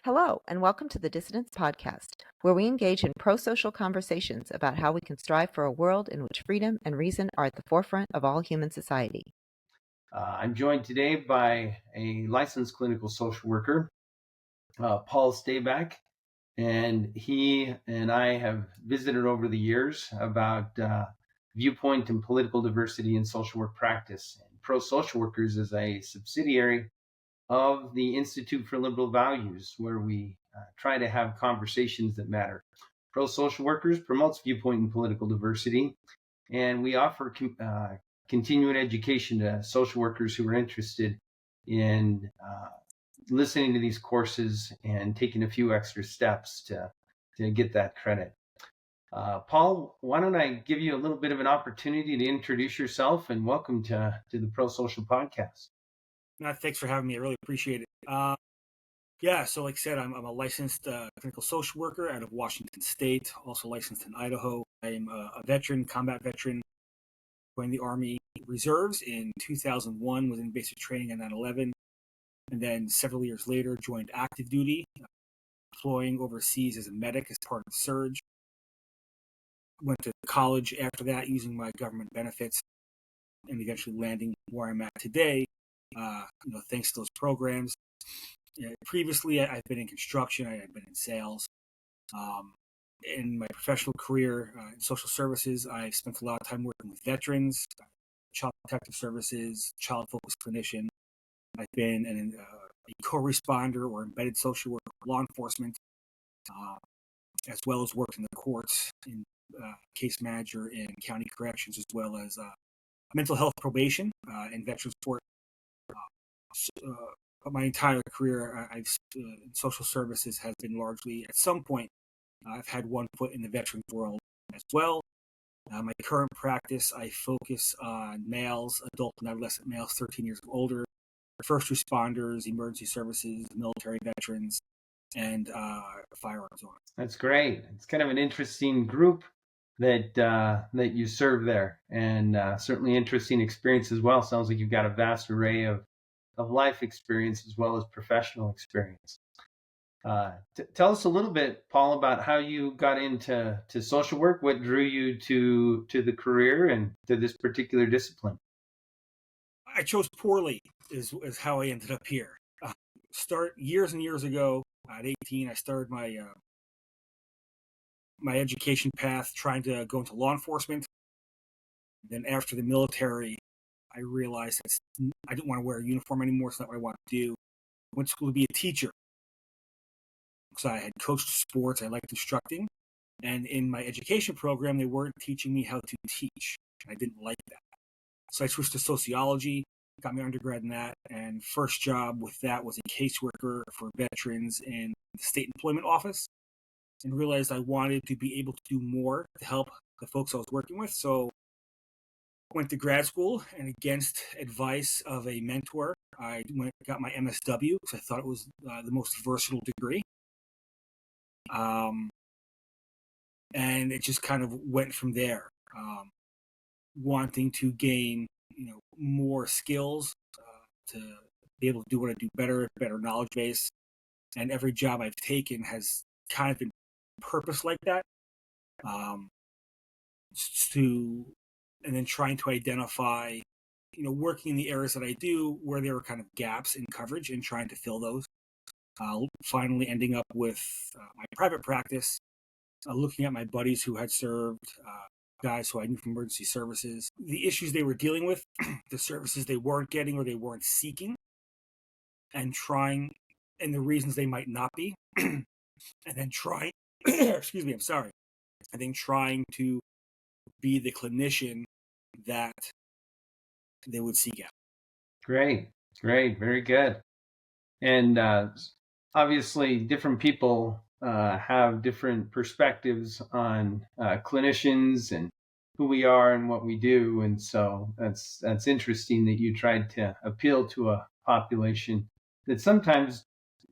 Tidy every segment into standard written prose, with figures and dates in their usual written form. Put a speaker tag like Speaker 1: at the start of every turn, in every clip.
Speaker 1: Hello, and welcome to the Dissidents Podcast, where we engage in pro-social conversations about how we can strive for a world in which freedom and reason are at the forefront of all human society.
Speaker 2: I'm joined today by a licensed clinical social worker, Paul Stayback, and he and I have visited over the years about viewpoint and political diversity in social work practice. And Pro Social Workers is a subsidiary of the Institute for Liberal Values, where we try to have conversations that matter. Pro Social Workers promotes viewpoint and political diversity, and we offer continuing education to social workers who are interested in listening to these courses and taking a few extra steps to get that credit. Paul, why don't I give you a little bit of an opportunity to introduce yourself, and welcome to the Pro Social Podcast.
Speaker 3: Thanks for having me. I really appreciate it. So like I said, I'm a licensed clinical social worker out of Washington State, also licensed in Idaho. I am a veteran, combat veteran, joined the Army Reserves in 2001, was in basic training at 9/11, and then several years later joined active duty, deploying overseas as a medic as part of the surge. Went to college after that using my government benefits, and eventually landing where I'm at today, thanks to those programs. Previously, I've been in construction. I've been in sales. In my professional career in social services, I've spent a lot of time working with veterans, child protective services, child-focused clinician. I've been a co-responder or embedded social worker, law enforcement, as well as worked in the courts, in case manager in county corrections, as well as mental health probation and veterans court. My entire career, in social services has been largely, at some point, I've had one foot in the veterans world as well. My current practice, I focus on males, adult and adolescent males, 13 years or older, first responders, emergency services, military veterans, and firearms owners.
Speaker 2: That's great. It's kind of an interesting group that you serve there, and certainly interesting experience as well. Sounds like you've got a vast array of life experience as well as professional experience. Tell us a little bit, Paul, about how you got into social work. What drew you to the career and to this particular discipline?
Speaker 3: I chose poorly is how I ended up here. Start years and years ago, at 18, I started my my education path trying to go into law enforcement. Then after the military, I realized I didn't want to wear a uniform anymore. It's not what I want to do. I went to school to be a teacher. So I had coached sports. I liked instructing. And in my education program, they weren't teaching me how to teach. I didn't like that. So I switched to sociology, got my undergrad in that. And first job with that was a caseworker for veterans in the state employment office. And realized I wanted to be able to do more to help the folks I was working with. So went to grad school, and against advice of a mentor, I got my MSW because I thought it was the most versatile degree. And it just kind of went from there. Wanting to gain, more skills to be able to do what I do better knowledge base. And every job I've taken has kind of been purpose like that. And then trying to identify, working in the areas that I do where there were kind of gaps in coverage and trying to fill those. Finally ending up with my private practice, looking at my buddies who had served, guys who I knew from emergency services, the issues they were dealing with, the services they weren't getting or they weren't seeking, and the reasons they might not be, and then trying, excuse me, I'm sorry, and then trying to be the clinician that they would seek out.
Speaker 2: Great, very good. And obviously, different people have different perspectives on clinicians and who we are and what we do, and so that's interesting that you tried to appeal to a population that sometimes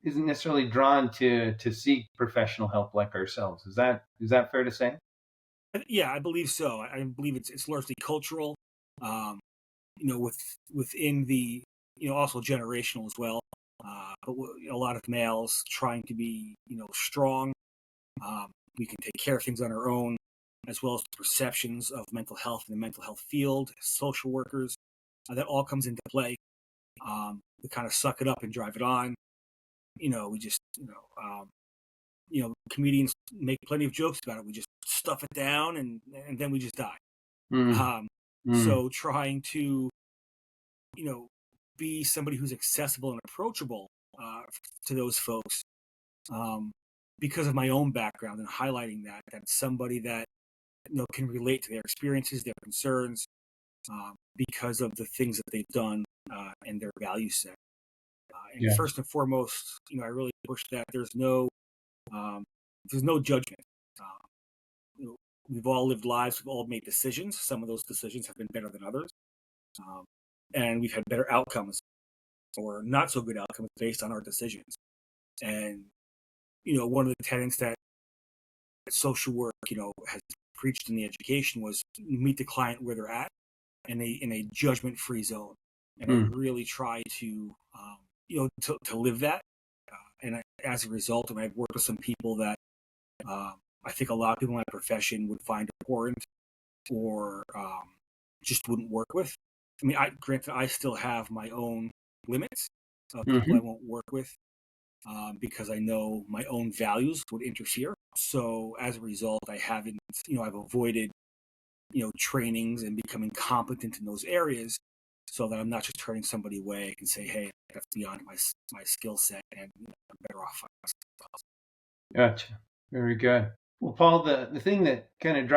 Speaker 2: isn't necessarily drawn to seek professional help like ourselves. Is that fair to say?
Speaker 3: Yeah, I believe so. I believe it's largely cultural, within the, also generational as well. but a lot of males trying to be, strong. We can take care of things on our own, as well as the perceptions of mental health in the mental health field, social workers. That all comes into play. We kind of suck it up and drive it on. We just, comedians make plenty of jokes about it. We just stuff it down and then we just die.
Speaker 2: Mm.
Speaker 3: So trying to, be somebody who's accessible and approachable to those folks, because of my own background, and highlighting that somebody that can relate to their experiences, their concerns, because of the things that they've done and their value set. And
Speaker 2: Yeah.
Speaker 3: first and foremost, I really push that there's no judgment. We've all lived lives, we've all made decisions. Some of those decisions have been better than others, and we've had better outcomes or not so good outcomes based on our decisions. And one of the tenets that social work, has preached in the education was meet the client where they're at in a judgment-free zone. And I really try to, to live that. As a result, and I've worked with some people that I think a lot of people in my profession would find important or just wouldn't work with. I mean, granted, I still have my own limits of people I won't work with because I know my own values would interfere. So as a result, I haven't, I've avoided, trainings and becoming competent in those areas, so that I'm not just turning somebody away. I can say, hey, that's beyond my skill set, and I'm better off.
Speaker 2: Gotcha. Very good. Well, Paul, the thing that kind of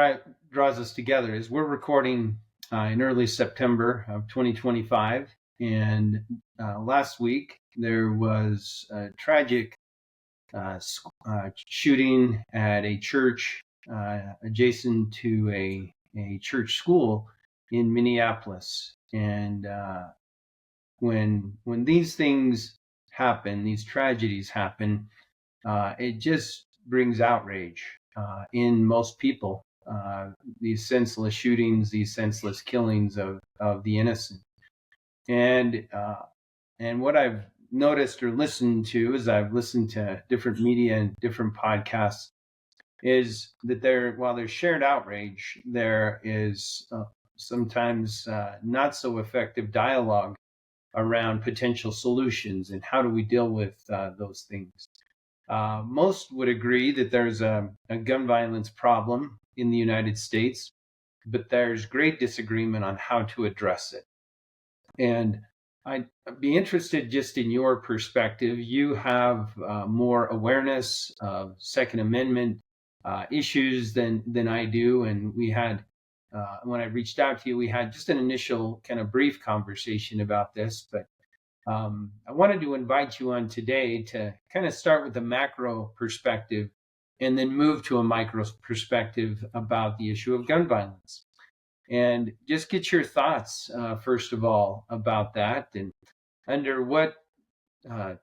Speaker 2: draws us together is we're recording in early September of 2025, and last week there was a tragic shooting at a church adjacent to a church school in Minneapolis. And when these things happen, these tragedies happen, it just brings outrage in most people. These senseless shootings, these senseless killings of the innocent. And what I've noticed or listened to, as I've listened to different media and different podcasts, is that while there's shared outrage, there is sometimes not so effective dialogue around potential solutions and how do we deal with those things. Most would agree that there's a gun violence problem in the United States, but there's great disagreement on how to address it. And I'd be interested just in your perspective. You have more awareness of Second Amendment issues than I do. And we had, when I reached out to you, we had just an initial kind of brief conversation about this. But I wanted to invite you on today to kind of start with a macro perspective and then move to a micro perspective about the issue of gun violence. And just get your thoughts, first of all, about that, and under what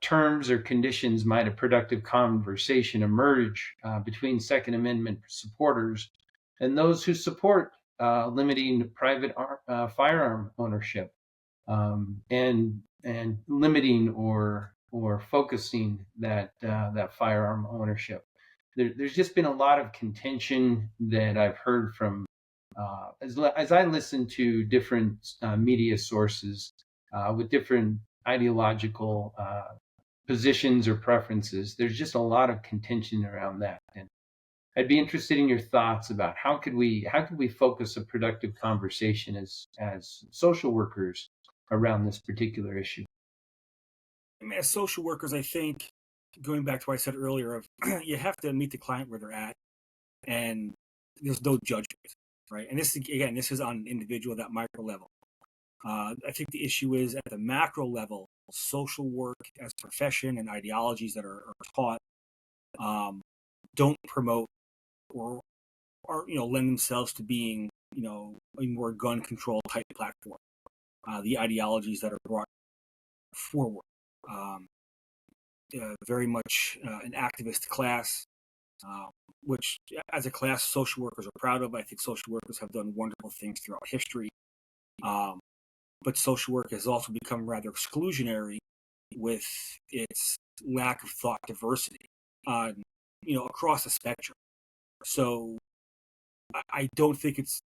Speaker 2: terms or conditions might a productive conversation emerge between Second Amendment supporters and those who support limiting private firearm ownership, and limiting or focusing that firearm ownership. There's just been a lot of contention that I've heard from as I listen to different media sources with different ideological positions or preferences. There's just a lot of contention around that, and I'd be interested in your thoughts about how could we focus a productive conversation as social workers around this particular issue.
Speaker 3: I mean, as social workers, I think, going back to what I said earlier, of you have to meet the client where they're at, and there's no judgment, right? And this is on an individual, that micro level. I think the issue is at the macro level, social work as a profession and ideologies that are taught don't promote or lend themselves to being a more gun control type platform. The ideologies that are brought forward, very much an activist class, which as a class social workers are proud of. I think social workers have done wonderful things throughout history. But social work has also become rather exclusionary with its lack of thought diversity on, across the spectrum. So I don't think it's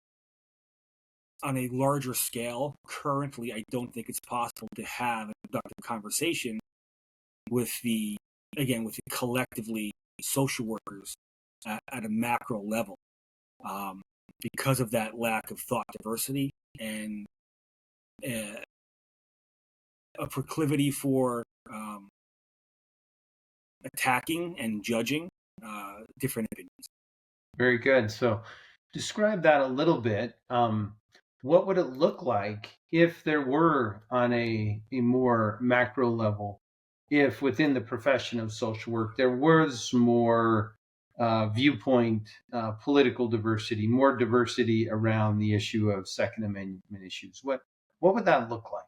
Speaker 3: on a larger scale. Currently, I don't think it's possible to have a productive conversation with the collectively social workers at a macro level, because of that lack of thought diversity and a proclivity for attacking and judging different opinions.
Speaker 2: Very good. So describe that a little bit. What would it look like if there were on a more macro level, if within the profession of social work, there was more viewpoint, political diversity, more diversity around the issue of Second Amendment issues? What would that look like?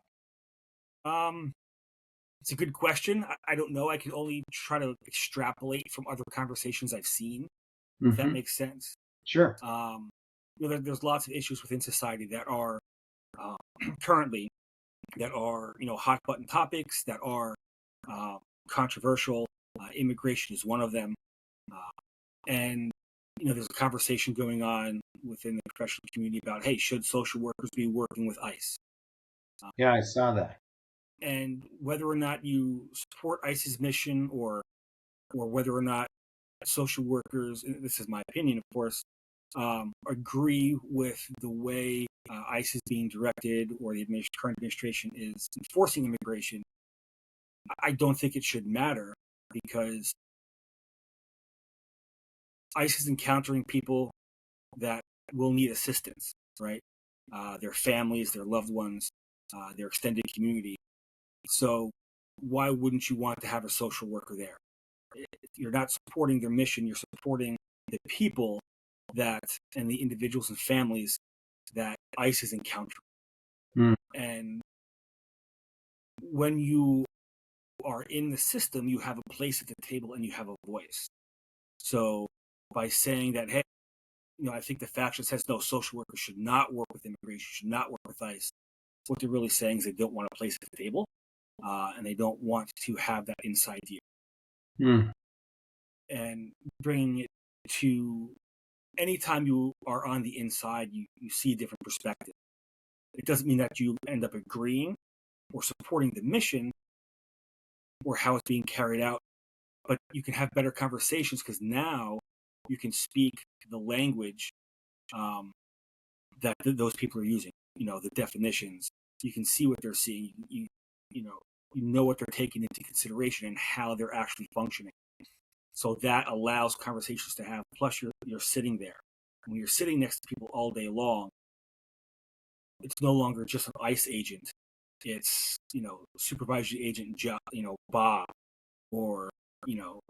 Speaker 3: It's a good question. I don't know. I can only try to extrapolate from other conversations I've seen, if that makes sense.
Speaker 2: Sure.
Speaker 3: There's lots of issues within society that are currently hot button topics that are controversial. Immigration is one of them, and there's a conversation going on within the professional community about, hey, should social workers be working with ICE?
Speaker 2: Yeah, I saw that.
Speaker 3: And whether or not you support ICE's mission, or whether or not social workers, and this is my opinion, of course, agree with the way ICE is being directed, or the current administration is enforcing immigration, I don't think it should matter, because ICE is encountering people that will need assistance, right? Their families, their loved ones, their extended community. So why wouldn't you want to have a social worker there? You're not supporting their mission, you're supporting the people and the individuals and families that ICE is encountering. And when you are in the system, you have a place at the table and you have a voice. So by saying that, hey, I think the faction says no, social workers should not work with immigration, should not work with ICE, what they're really saying is they don't want a place at the table, and they don't want to have that inside view. And bringing it to anytime you are on the inside, you see a different perspective. It doesn't mean that you end up agreeing or supporting the mission or how it's being carried out, but you can have better conversations, because now you can speak the language that those people are using. The definitions. You can see what they're seeing. You know what they're taking into consideration and how they're actually functioning. So that allows conversations to have. Plus, you're sitting there. When you're sitting next to people all day long, it's no longer just an ICE agent. It's supervisory agent Bob, or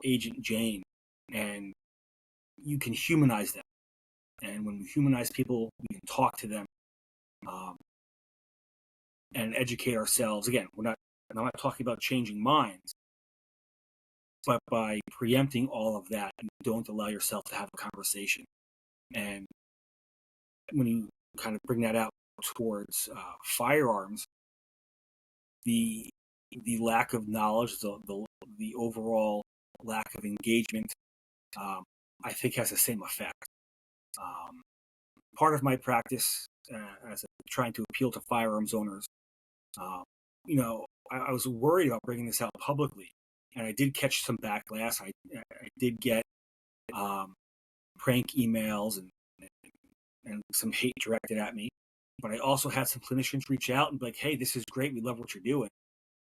Speaker 3: Agent Jane, and you can humanize them. And when we humanize people, we can talk to them and educate ourselves. Again, I'm not talking about changing minds, but by preempting all of that, you don't allow yourself to have a conversation. And when you kind of bring that out towards firearms, the lack of knowledge, the overall lack of engagement, I think has the same effect. Part of my practice, as trying to appeal to firearms owners, I was worried about bringing this out publicly, and I did catch some backlash. I did get prank emails and some hate directed at me, but I also had some clinicians reach out and be like, "Hey, this is great. We love what you're doing.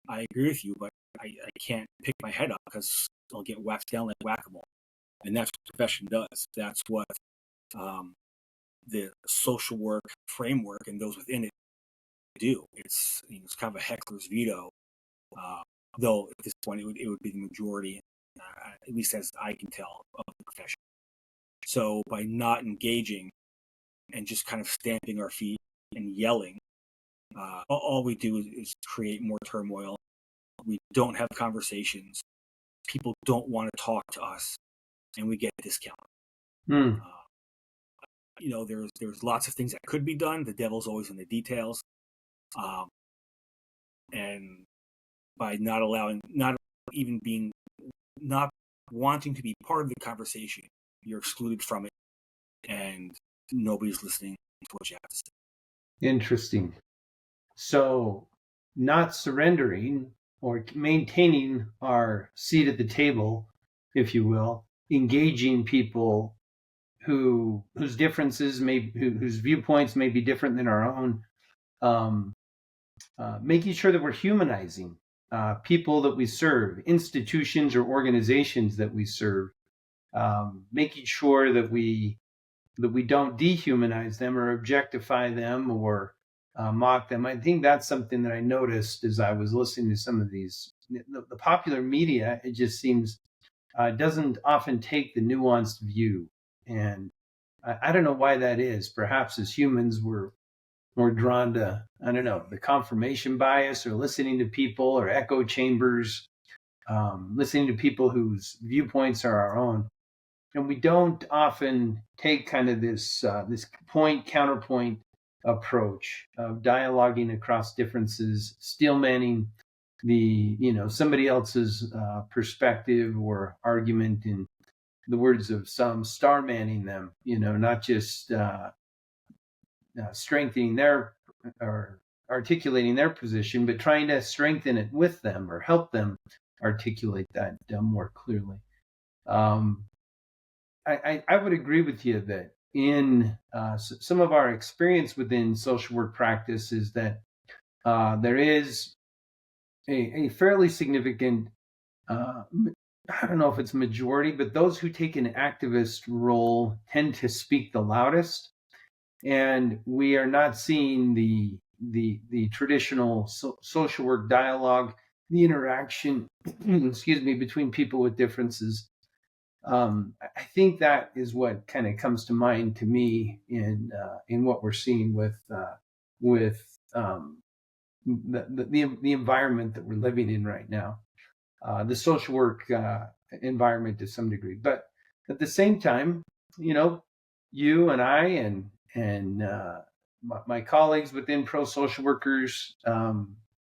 Speaker 3: I agree with you, but I can't pick my head up because I'll get whacked down like whack-a-mole." And that's what the profession does. That's what the social work framework and those within it do. It's kind of a heckler's veto, though at this point it would be the majority, at least as I can tell, of the profession. So by not engaging and just kind of stamping our feet and yelling, all we do is create more turmoil. We don't have conversations. People don't want to talk to us, and we get discounted. There's lots of things that could be done. The devil's always in the details. And by not even being, not wanting to be part of the conversation. You're excluded from it, and nobody's listening to what you have to say.
Speaker 2: Interesting. So, not surrendering or maintaining our seat at the table, if you will, engaging people whose differences whose viewpoints may be different than our own, making sure that we're humanizing people that we serve, institutions or organizations that we serve, making sure that we don't dehumanize them or objectify them or mock them. I think that's something that I noticed as I was listening to some of these. The popular media, it just seems, doesn't often take the nuanced view. And I don't know why that is. Perhaps as humans, we're more drawn to, I don't know, the confirmation bias or listening to people or echo chambers, listening to people whose viewpoints are our own. And we don't often take kind of this point counterpoint approach of dialoguing across differences, steel manning somebody else's perspective or argument, in the words of some, star manning them, not just strengthening their or articulating their position, but trying to strengthen it with them or help them articulate that more clearly. I would agree with you that in some of our experience within social work practice is that there is a fairly significant, I don't know if it's majority, but those who take an activist role tend to speak the loudest. And we are not seeing the traditional social work dialogue, the interaction, between people with differences. I think that is what kind of comes to mind to me in what we're seeing with the environment that we're living in right now, the social work environment to some degree. But at the same time, you and I and my colleagues within pro social workers,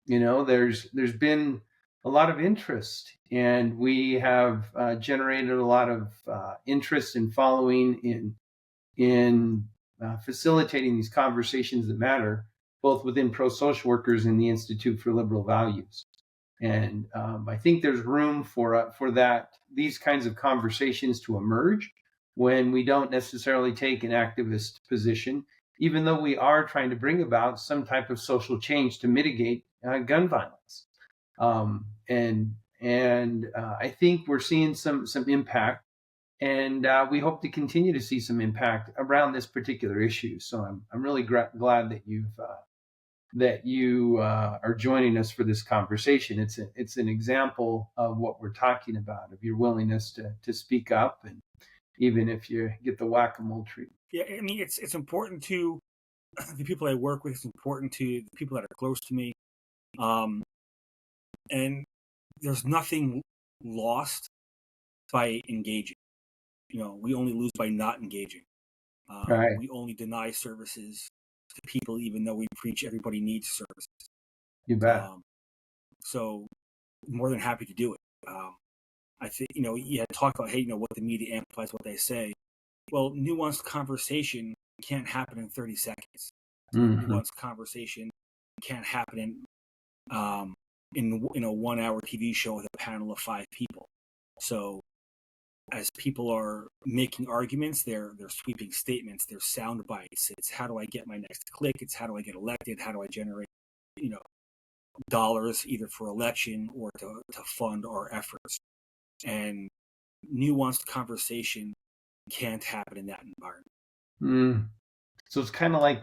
Speaker 2: there's been a lot of interest, and we have generated a lot of interest and following in facilitating these conversations that matter, both within pro social workers and the Institute for Liberal Values. And I think there's room for these kinds of conversations to emerge when we don't necessarily take an activist position, even though we are trying to bring about some type of social change to mitigate gun violence. And I think we're seeing some impact, and we hope to continue to see some impact around this particular issue. So I'm really glad that you are joining us for this conversation. It's an example of what we're talking about, of your willingness to speak up, and even if you get the whack-a-mole treatment.
Speaker 3: Yeah, I mean, it's important to the people I work with. It's important to the people that are close to me. And there's nothing lost by engaging. We only lose by not engaging.
Speaker 2: Right.
Speaker 3: We only deny services to people, even though we preach everybody needs services.
Speaker 2: You bet.
Speaker 3: So more than happy to do it. I think, you had talked about, what the media amplifies what they say. Well, nuanced conversation can't happen in 30 seconds.
Speaker 2: Mm-hmm.
Speaker 3: Nuanced conversation can't happen in a 1 hour TV show with a panel of 5 people. So as people are making arguments, they're sweeping statements, they're sound bites. It's how do I get my next click? It's how do I get elected? How do I generate, dollars either for election or to fund our efforts? And nuanced conversation can't happen in that environment.
Speaker 2: So it's kind of like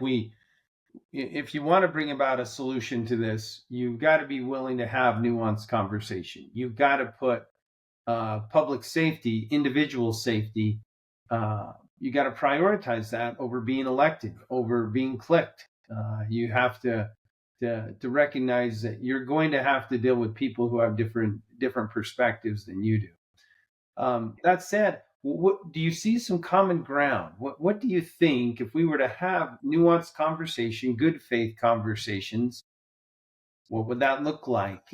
Speaker 2: if you want to bring about a solution to this, you've got to be willing to have nuanced conversation. You've got to put public safety, individual safety, you got to prioritize that over being elected, over being clicked. You have to recognize that you're going to have to deal with people who have different perspectives than you do. That said, what do you see some common ground? What do you think, if we were to have nuanced conversation, good faith conversations, what would that look like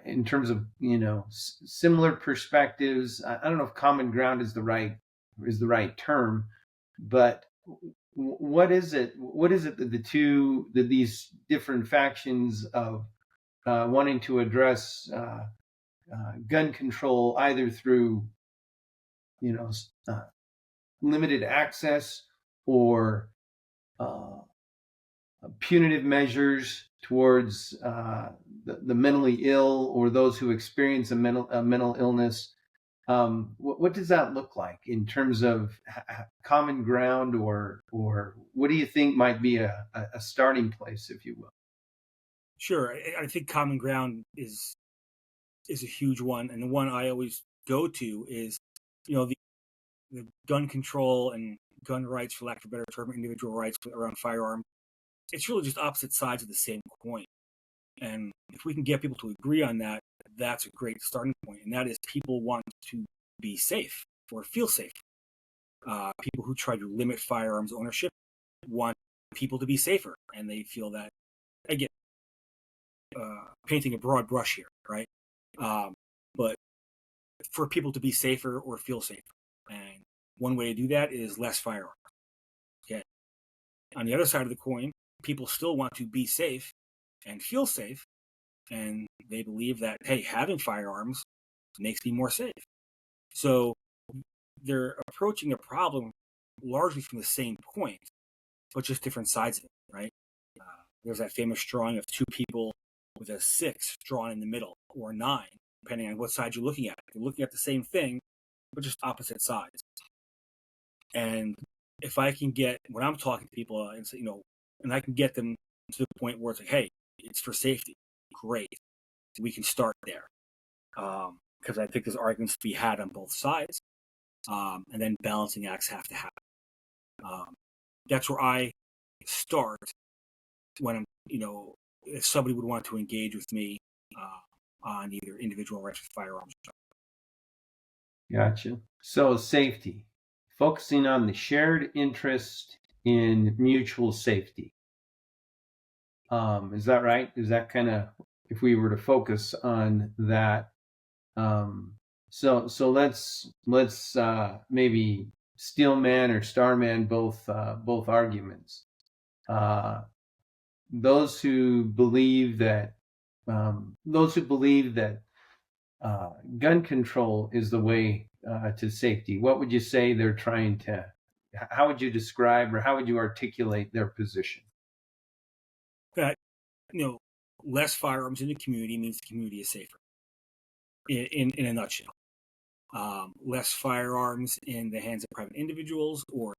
Speaker 2: in terms of similar perspectives? I don't know if common ground is the right term, but what is it? What is it that these different factions of wanting to address gun control either through limited access or punitive measures towards the mentally ill or those who experience a mental illness. What does that look like in terms of common ground, or what do you think might be a starting place, if you will?
Speaker 3: Sure, I think common ground is a huge one, and the one I always go to is, the gun control and gun rights, for lack of a better term, individual rights around firearms. It's really just opposite sides of the same coin. And if we can get people to agree on that, that's a great starting point. And that is, people want to be safe or feel safe. People who try to limit firearms ownership want people to be safer, and they feel that, again, painting a broad brush here, right? But for people to be safer or feel safer. And one way to do that is less firearms. Okay. On the other side of the coin, people still want to be safe and feel safe, and they believe that, hey, having firearms makes me more safe. So they're approaching a problem largely from the same point, but just different sides of it, right? There's that famous drawing of two people with a 6 drawn in the middle, or 9, depending on what side you're looking at. You're looking at the same thing, but just opposite sides. And if I can get, when I'm talking to people, and say, and I can get them to the point where it's like, hey, it's for safety, great, we can start there. Because I think there's arguments to be had on both sides, and then balancing acts have to happen. That's where I start when I'm, if somebody would want to engage with me on either individual rights with firearms.
Speaker 2: Gotcha. So safety, focusing on the shared interest in mutual safety. Is that right? Is that kind of, if we were to focus on that? So let's maybe steelman or starman both arguments. Those who believe that gun control is the way to safety, what would you say they're trying to? How would you describe, or how would you articulate their position?
Speaker 3: That less firearms in the community means the community is safer. In a nutshell, less firearms in the hands of private individuals, or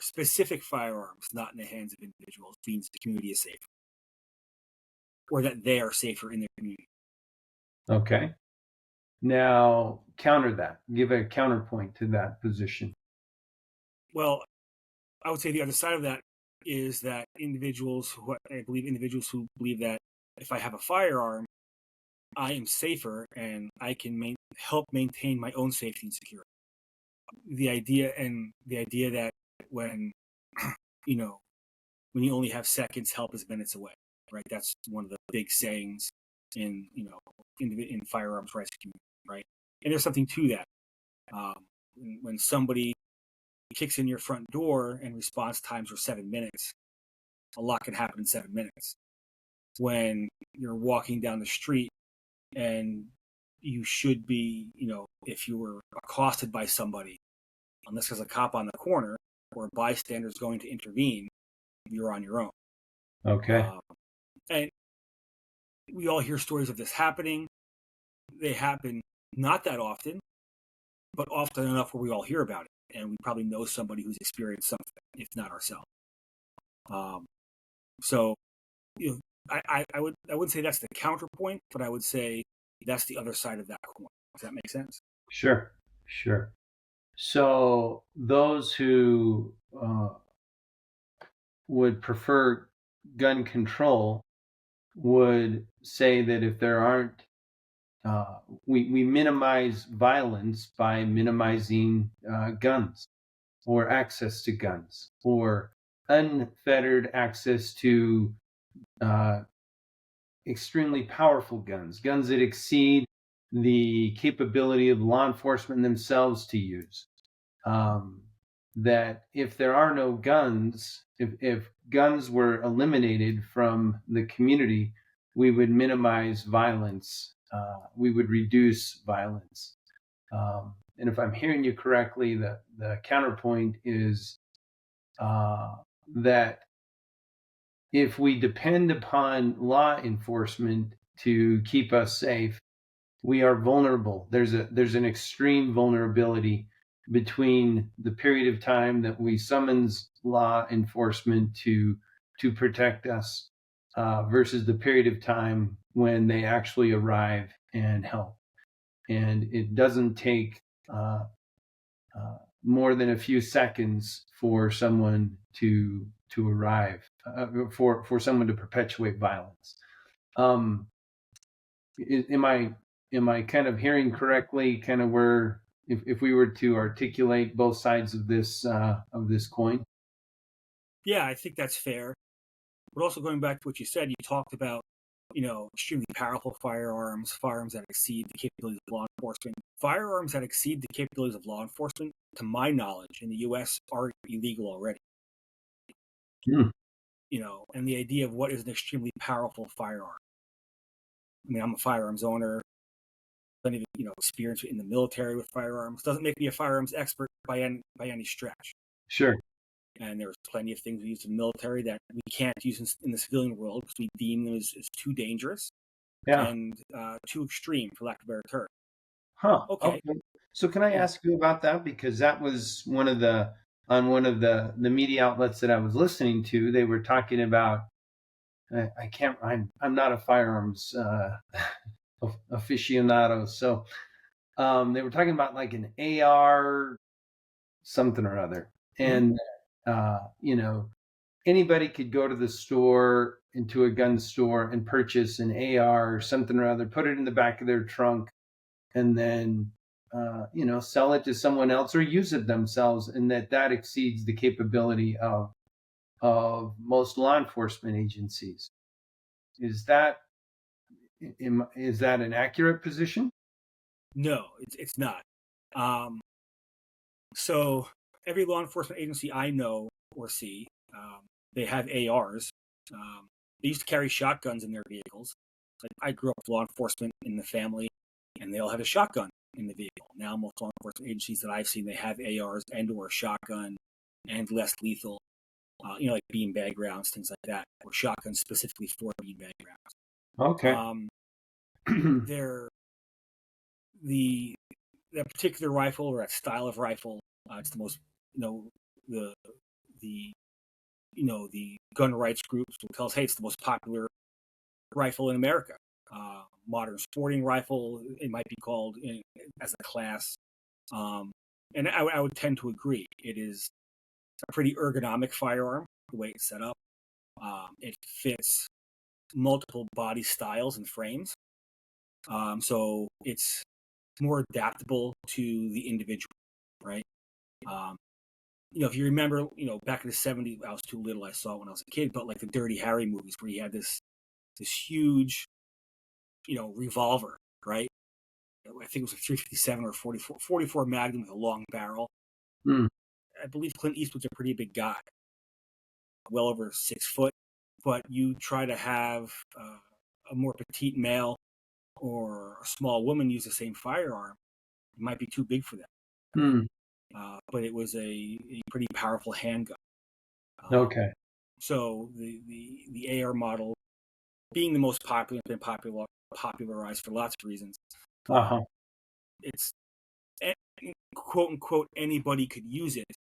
Speaker 3: specific firearms not in the hands of individuals, means the community is safer, or that they are safer in their community.
Speaker 2: Okay. Now, counter that. Give a counterpoint to that position.
Speaker 3: Well, I would say the other side of that is that individuals who believe that if I have a firearm, I am safer and I can help maintain my own safety and security. The idea that when when you only have seconds, help is minutes away, right? That's one of the big sayings in firearms rights community, right? And there's something to that. When somebody kicks in your front door and response times are 7 minutes, a lot can happen in 7 minutes. When you're walking down the street and you should be, if you were accosted by somebody, unless there's a cop on the corner or a bystander is going to intervene, you're on your own.
Speaker 2: Okay.
Speaker 3: And we all hear stories of this happening. They happen not that often, but often enough where we all hear about it, and we probably know somebody who's experienced something, if not ourselves. So, I wouldn't say that's the counterpoint, but I would say that's the other side of that coin. Does that make sense?
Speaker 2: Sure. So those who would prefer gun control would say that if there aren't, we minimize violence by minimizing guns, or access to guns, or unfettered access to extremely powerful guns that exceed the capability of law enforcement themselves to use. That if there are no guns, if guns were eliminated from the community, we would minimize violence. We would reduce violence. And if I'm hearing you correctly, the counterpoint is that if we depend upon law enforcement to keep us safe, we are vulnerable. There's an extreme vulnerability between the period of time that we summons law enforcement to protect us versus the period of time when they actually arrive and help. And it doesn't take more than a few seconds for someone to arrive, for someone to perpetuate violence. Am I kind of hearing correctly? Kind of where, if we were to articulate both sides of this coin?
Speaker 3: Yeah, I think that's fair. But also going back to what you said, you talked about, extremely powerful firearms that exceed the capabilities of law enforcement. Firearms that exceed the capabilities of law enforcement, to my knowledge, in the U.S. are illegal already.
Speaker 2: Hmm.
Speaker 3: And the idea of what is an extremely powerful firearm. I mean, I'm a firearms owner, plenty of experience in the military with firearms. Doesn't make me a firearms expert by any stretch.
Speaker 2: Sure.
Speaker 3: And there's plenty of things we use in the military that we can't use in the civilian world because we deem them as too dangerous and too extreme, for lack of a better term.
Speaker 2: Huh.
Speaker 3: Okay.
Speaker 2: So can I ask you about that? Because that was one of the media outlets that I was listening to. They were talking about, I'm not a firearms aficionado. So they were talking about like an AR something or other. And anybody could go to the store, into a gun store, and purchase an AR or something or other, put it in the back of their trunk, and then sell it to someone else or use it themselves, and that exceeds the capability of most law enforcement agencies. Is that an accurate position?
Speaker 3: No, it's not. So every law enforcement agency I know or see, they have ARs. They used to carry shotguns in their vehicles. Like, I grew up with law enforcement in the family, and they all had a shotgun in the vehicle. Now most law enforcement agencies that I've seen, they have ARs and/or shotgun and less lethal, like beanbag rounds, things like that, or shotguns specifically for beanbag rounds.
Speaker 2: Okay.
Speaker 3: That particular rifle or that style of rifle, it's the most, the gun rights groups will tell us, hey, it's the most popular rifle in America. Modern sporting rifle, it might be called as a class. And I would tend to agree. It is a pretty ergonomic firearm, the way it's set up. It fits multiple body styles and frames. So it's more adaptable to the individual, right? If you remember, back in the 70s, I was too little, I saw it when I was a kid, but like the Dirty Harry movies where he had this huge, revolver, right? I think it was a 357 or 44 Magnum with a long barrel. I believe Clint Eastwood's a pretty big guy, well over 6 foot, but you try to have a more petite male or a small woman use the same firearm, it might be too big for them. But it was a pretty powerful handgun.
Speaker 2: Okay.
Speaker 3: So the AR model, being the most popular, been popularized for lots of reasons. It's quote unquote anybody could use it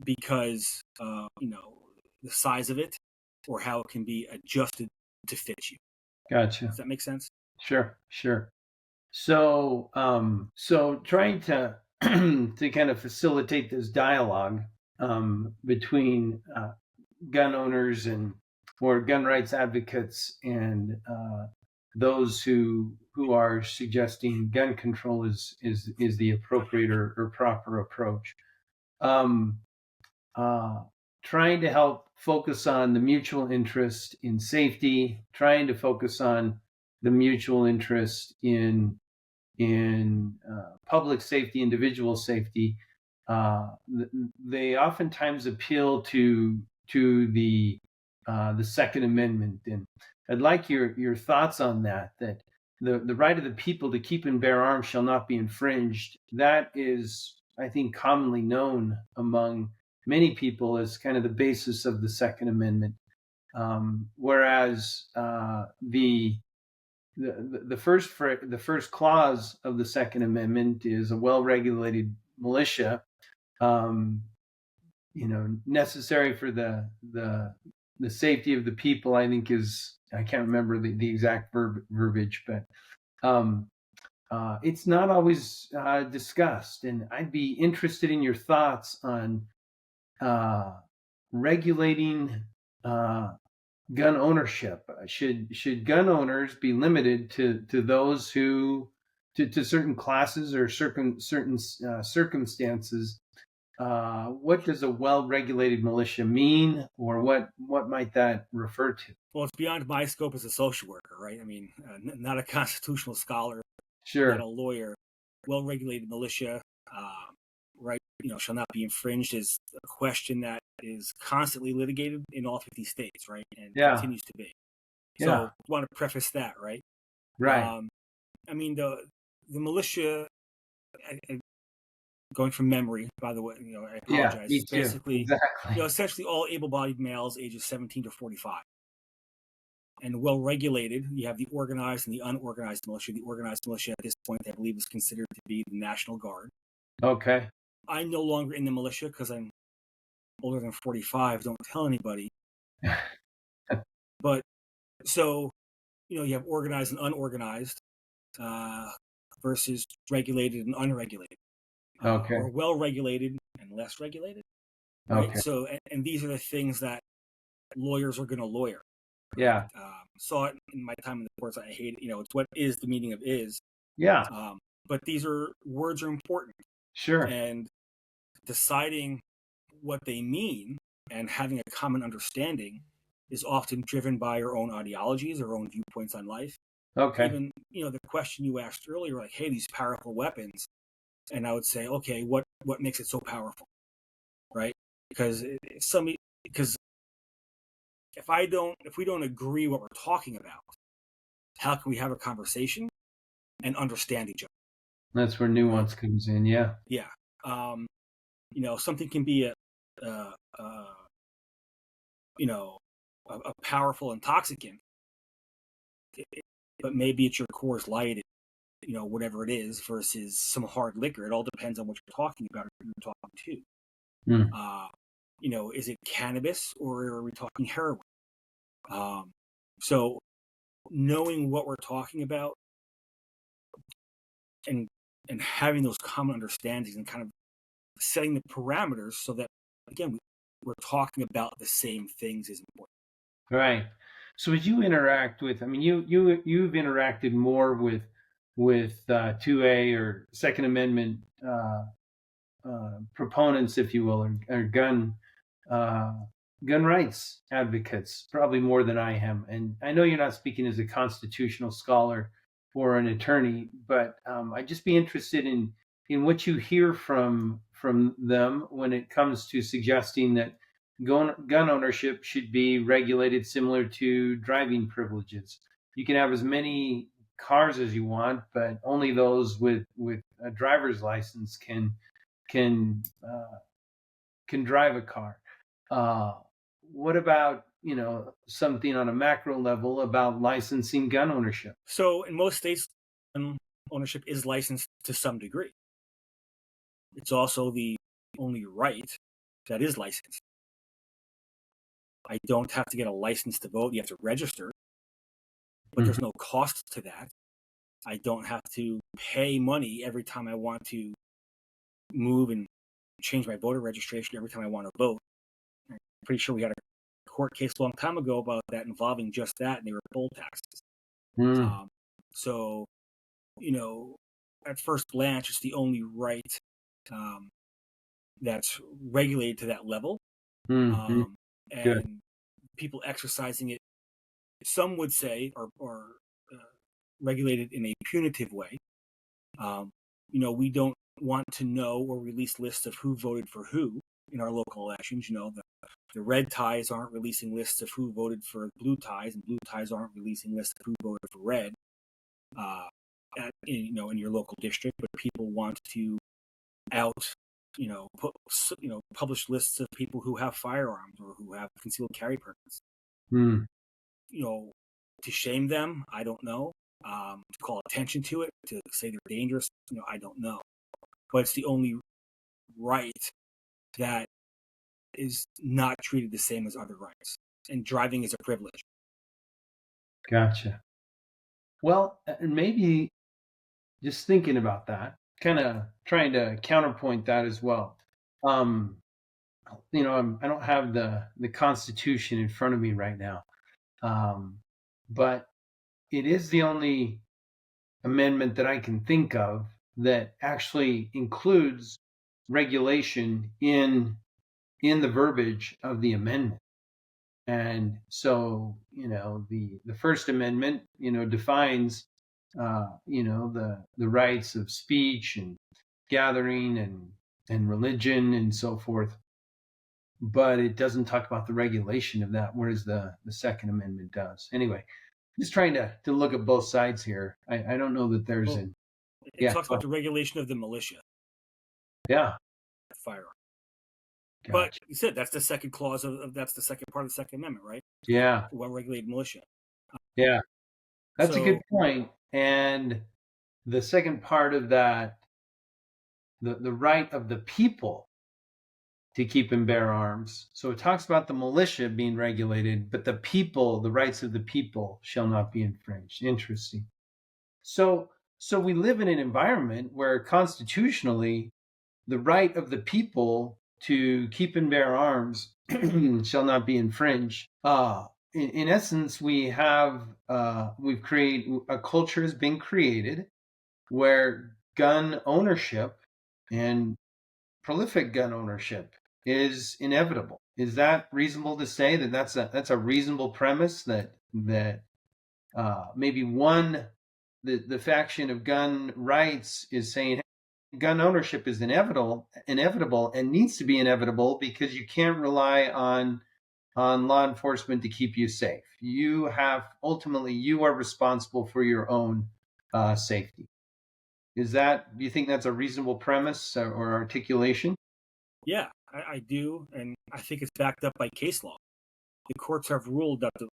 Speaker 3: because the size of it or how it can be adjusted to fit you.
Speaker 2: Gotcha.
Speaker 3: Does that make sense?
Speaker 2: Sure. So trying to to kind of facilitate this dialogue between gun owners or gun rights advocates and those who are suggesting gun control is the appropriate or proper approach. trying to help focus on the mutual interest in safety, trying to focus on the mutual interest in public safety, individual safety. They oftentimes appeal to the Second Amendment, and I'd like your thoughts on that. That the right of the people to keep and bear arms shall not be infringed. That is, I think, commonly known among many people as kind of the basis of the Second Amendment. Whereas the first clause of the Second Amendment is a well-regulated militia, necessary for the safety of the people. I think I can't remember the exact verbiage, but it's not always discussed. And I'd be interested in your thoughts on regulating gun ownership. Should gun owners be limited to those who to certain classes or certain circumstances? What does a well-regulated militia mean, or what might that refer to?
Speaker 3: Well, it's beyond my scope as a social worker, right? I mean, not a constitutional scholar,
Speaker 2: Sure.
Speaker 3: not a lawyer. Well-regulated militia, right? Shall not be infringed is a question that is constantly litigated in all 50 states, right? And continues to be. So I want to preface that, right?
Speaker 2: Right.
Speaker 3: I mean, the militia, going from memory, by the way, I apologize.
Speaker 2: Me too.
Speaker 3: Basically,
Speaker 2: exactly.
Speaker 3: Essentially all able-bodied males ages 17 to 45. And well-regulated, you have the organized and the unorganized militia. The organized militia at this point, I believe, is considered to be the National Guard.
Speaker 2: Okay.
Speaker 3: I'm no longer in the militia because I'm older than 45. Don't tell anybody. But so, you have organized and unorganized versus regulated and unregulated.
Speaker 2: Okay.
Speaker 3: Or well-regulated and less regulated. Right?
Speaker 2: Okay.
Speaker 3: So, and these are the things that lawyers are going to lawyer.
Speaker 2: Yeah.
Speaker 3: Saw it in my time in the courts. I hate it. It's what is the meaning of is.
Speaker 2: Yeah.
Speaker 3: But words are important.
Speaker 2: Sure.
Speaker 3: And deciding what they mean and having a common understanding is often driven by your own ideologies, or own viewpoints on life.
Speaker 2: Okay.
Speaker 3: Even, the question you asked earlier, like, hey, these powerful weapons. And I would say, okay, what makes it so powerful? Right? Because if we don't agree what we're talking about, how can we have a conversation and understand each other?
Speaker 2: That's where nuance comes in. Yeah.
Speaker 3: Yeah. Something can be a powerful intoxicant, but maybe it's your Coors Light, whatever it is, versus some hard liquor. It all depends on what you're talking about or who you're talking to. Is it cannabis or are we talking heroin? So knowing what we're talking about and having those common understandings and kind of setting the parameters so that, again, we're talking about the same things is important.
Speaker 2: Right. So as you interact with, you've interacted more with 2A or Second Amendment proponents, if you will, or gun rights advocates, probably more than I am. And I know you're not speaking as a constitutional scholar or an attorney, but I'd just be interested in what you hear from them when it comes to suggesting that gun ownership should be regulated similar to driving privileges. You can have as many cars as you want, but only those with a driver's license can drive a car. What about something on a macro level about licensing gun ownership?
Speaker 3: So in most states, gun ownership is licensed to some degree. It's also the only right that is licensed. I don't have to get a license to vote. You have to register, but there's no cost to that. I don't have to pay money every time I want to move and change my voter registration every time I want to vote. I'm pretty sure we had a court case a long time ago about that involving just that, and they were poll taxes. So, at first glance, it's the only right that's regulated to that level.
Speaker 2: Mm-hmm. Good.
Speaker 3: And people exercising it, some would say, are regulated in a punitive way. We don't want to know or release lists of who voted for who in our local elections. The red ties aren't releasing lists of who voted for blue ties, and blue ties aren't releasing lists of who voted for red. In your local district, but people want to publish lists of people who have firearms or who have concealed carry permits.
Speaker 2: Mm.
Speaker 3: To shame them, I don't know. To call attention to it, to say they're dangerous, I don't know. But it's the only right that is not treated the same as other rights, and driving is a privilege.
Speaker 2: Gotcha. Well, maybe just thinking about that, kind of trying to counterpoint that as well. I don't have the Constitution in front of me right now, but it is the only amendment that I can think of that actually includes regulation in the verbiage of the amendment. And so, the First Amendment, defines, the rights of speech and gathering and religion and so forth. But it doesn't talk about the regulation of that, whereas the Second Amendment does. Anyway, just trying to look at both sides here. I don't know that there's
Speaker 3: it talks about the regulation of the militia.
Speaker 2: Yeah.
Speaker 3: Firearm.
Speaker 2: Gotcha.
Speaker 3: But you said that's the second clause that's the second part of the Second Amendment, right?
Speaker 2: Yeah.
Speaker 3: Well-regulated militia.
Speaker 2: Yeah. That's a good point. And the second part of that, the right of the people to keep and bear arms. So it talks about the militia being regulated, but the people, the rights of the people shall not be infringed. Interesting. So we live in an environment where constitutionally the right of the people to keep and bear arms shall not be infringed. In essence, we've created a culture has been created where gun ownership and prolific gun ownership is inevitable. Is that reasonable to say that that's a reasonable premise that maybe the faction of gun rights is saying gun ownership is inevitable and needs to be inevitable because you can't rely on law enforcement to keep you safe. You are responsible for your own safety. Do you think that's a reasonable premise or articulation?
Speaker 3: Yeah, I do, and I think it's backed up by case law. The courts have ruled that the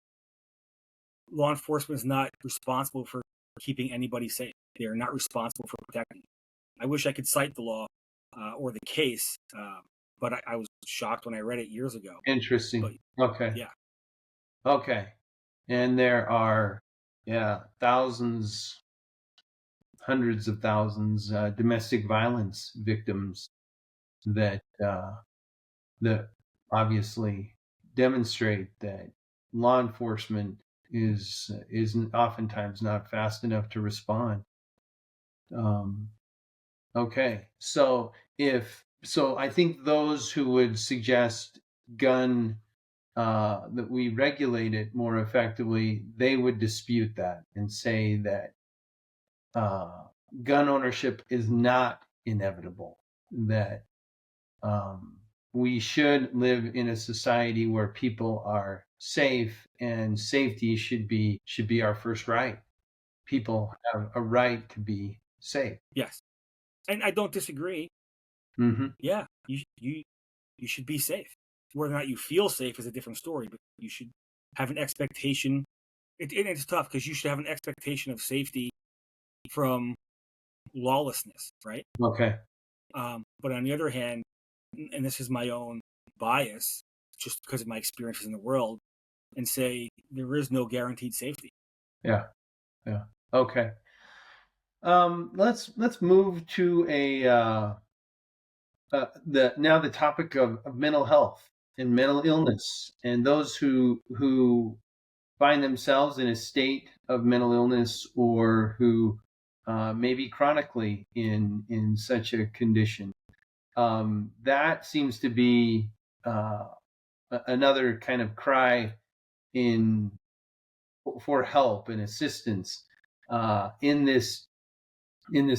Speaker 3: law enforcement is not responsible for keeping anybody safe. They are not responsible for protecting. I wish I could cite the law or the case, but I was shocked when I read it years ago.
Speaker 2: Interesting.
Speaker 3: But,
Speaker 2: okay.
Speaker 3: Yeah.
Speaker 2: Okay. And there are, thousands, hundreds of thousands domestic violence victims that obviously demonstrate that law enforcement is oftentimes not fast enough to respond. Okay, so I think those who would suggest that we regulate it more effectively, they would dispute that and say that gun ownership is not inevitable, that we should live in a society where people are safe, and safety should be our first right. People have a right to be safe.
Speaker 3: Yes, and I don't disagree.
Speaker 2: Mm-hmm.
Speaker 3: Yeah, you should be safe. Whether or not you feel safe is a different story, but you should have an expectation. It's tough because you should have an expectation of safety from lawlessness, right?
Speaker 2: Okay.
Speaker 3: But on the other hand, and this is my own bias, just because of my experiences in the world, and say there is no guaranteed safety.
Speaker 2: Yeah. Okay. Let's move to the topic of mental health and mental illness, and those who find themselves in a state of mental illness or who maybe chronically in such a condition. That seems to be another kind of cry in for help and assistance in this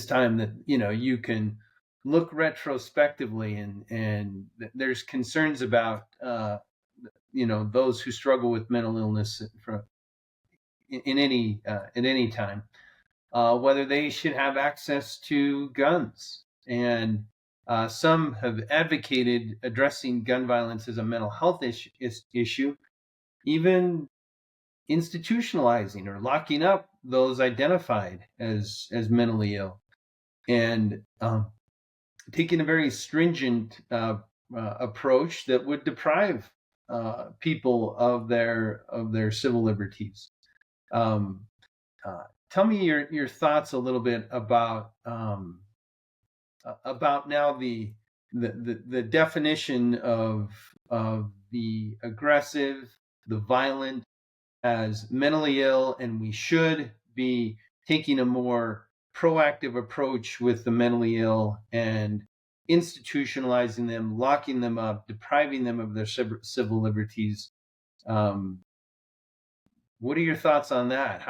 Speaker 2: time that you can look retrospectively, and there's concerns about those who struggle with mental illness in any time, whether they should have access to guns. And some have advocated addressing gun violence as a mental health issue, even institutionalizing or locking up those identified as mentally ill, and taking a very stringent approach that would deprive people of their civil liberties. Tell me your thoughts a little bit about now the definition of the aggressive, the violent as mentally ill, and we should be taking a more proactive approach with the mentally ill and institutionalizing them, locking them up, depriving them of their civil liberties. What are your thoughts on that?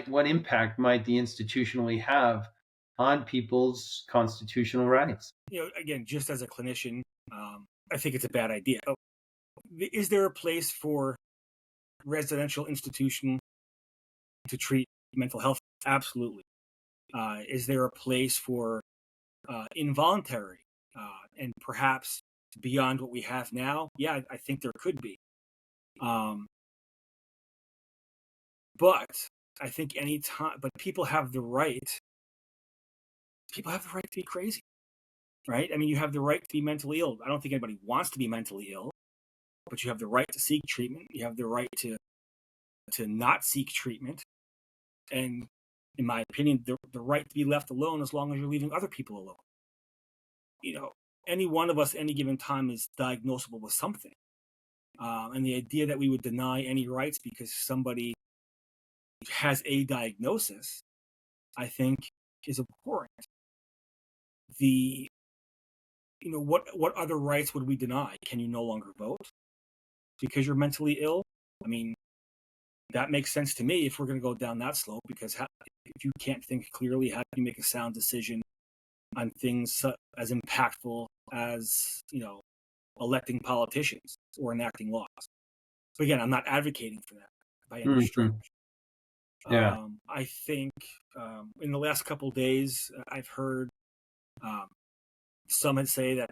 Speaker 2: What impact might the institutionally have on people's constitutional rights?
Speaker 3: Again, just as a clinician, I think it's a bad idea. Is there a place for residential institution to treat mental health? Absolutely. Is there a place for involuntary and perhaps beyond what we have now? Yeah, I think there could be. But I think but people have the right to be crazy, right? I mean, you have the right to be mentally ill. I don't think anybody wants to be mentally ill, but you have the right to seek treatment. You have the right to not seek treatment. And in my opinion, the right to be left alone as long as you're leaving other people alone. Any one of us, any given time, is diagnosable with something. And the idea that we would deny any rights because somebody has a diagnosis, I think, is abhorrent. What other rights would we deny? Can you no longer vote because you're mentally ill? I mean, that makes sense to me if we're going to go down that slope, because if you can't think clearly, how do you make a sound decision on things as impactful as, electing politicians or enacting laws? But again, I'm not advocating for that by any stretch.
Speaker 2: Yeah.
Speaker 3: I think in the last couple of days, I've heard some say that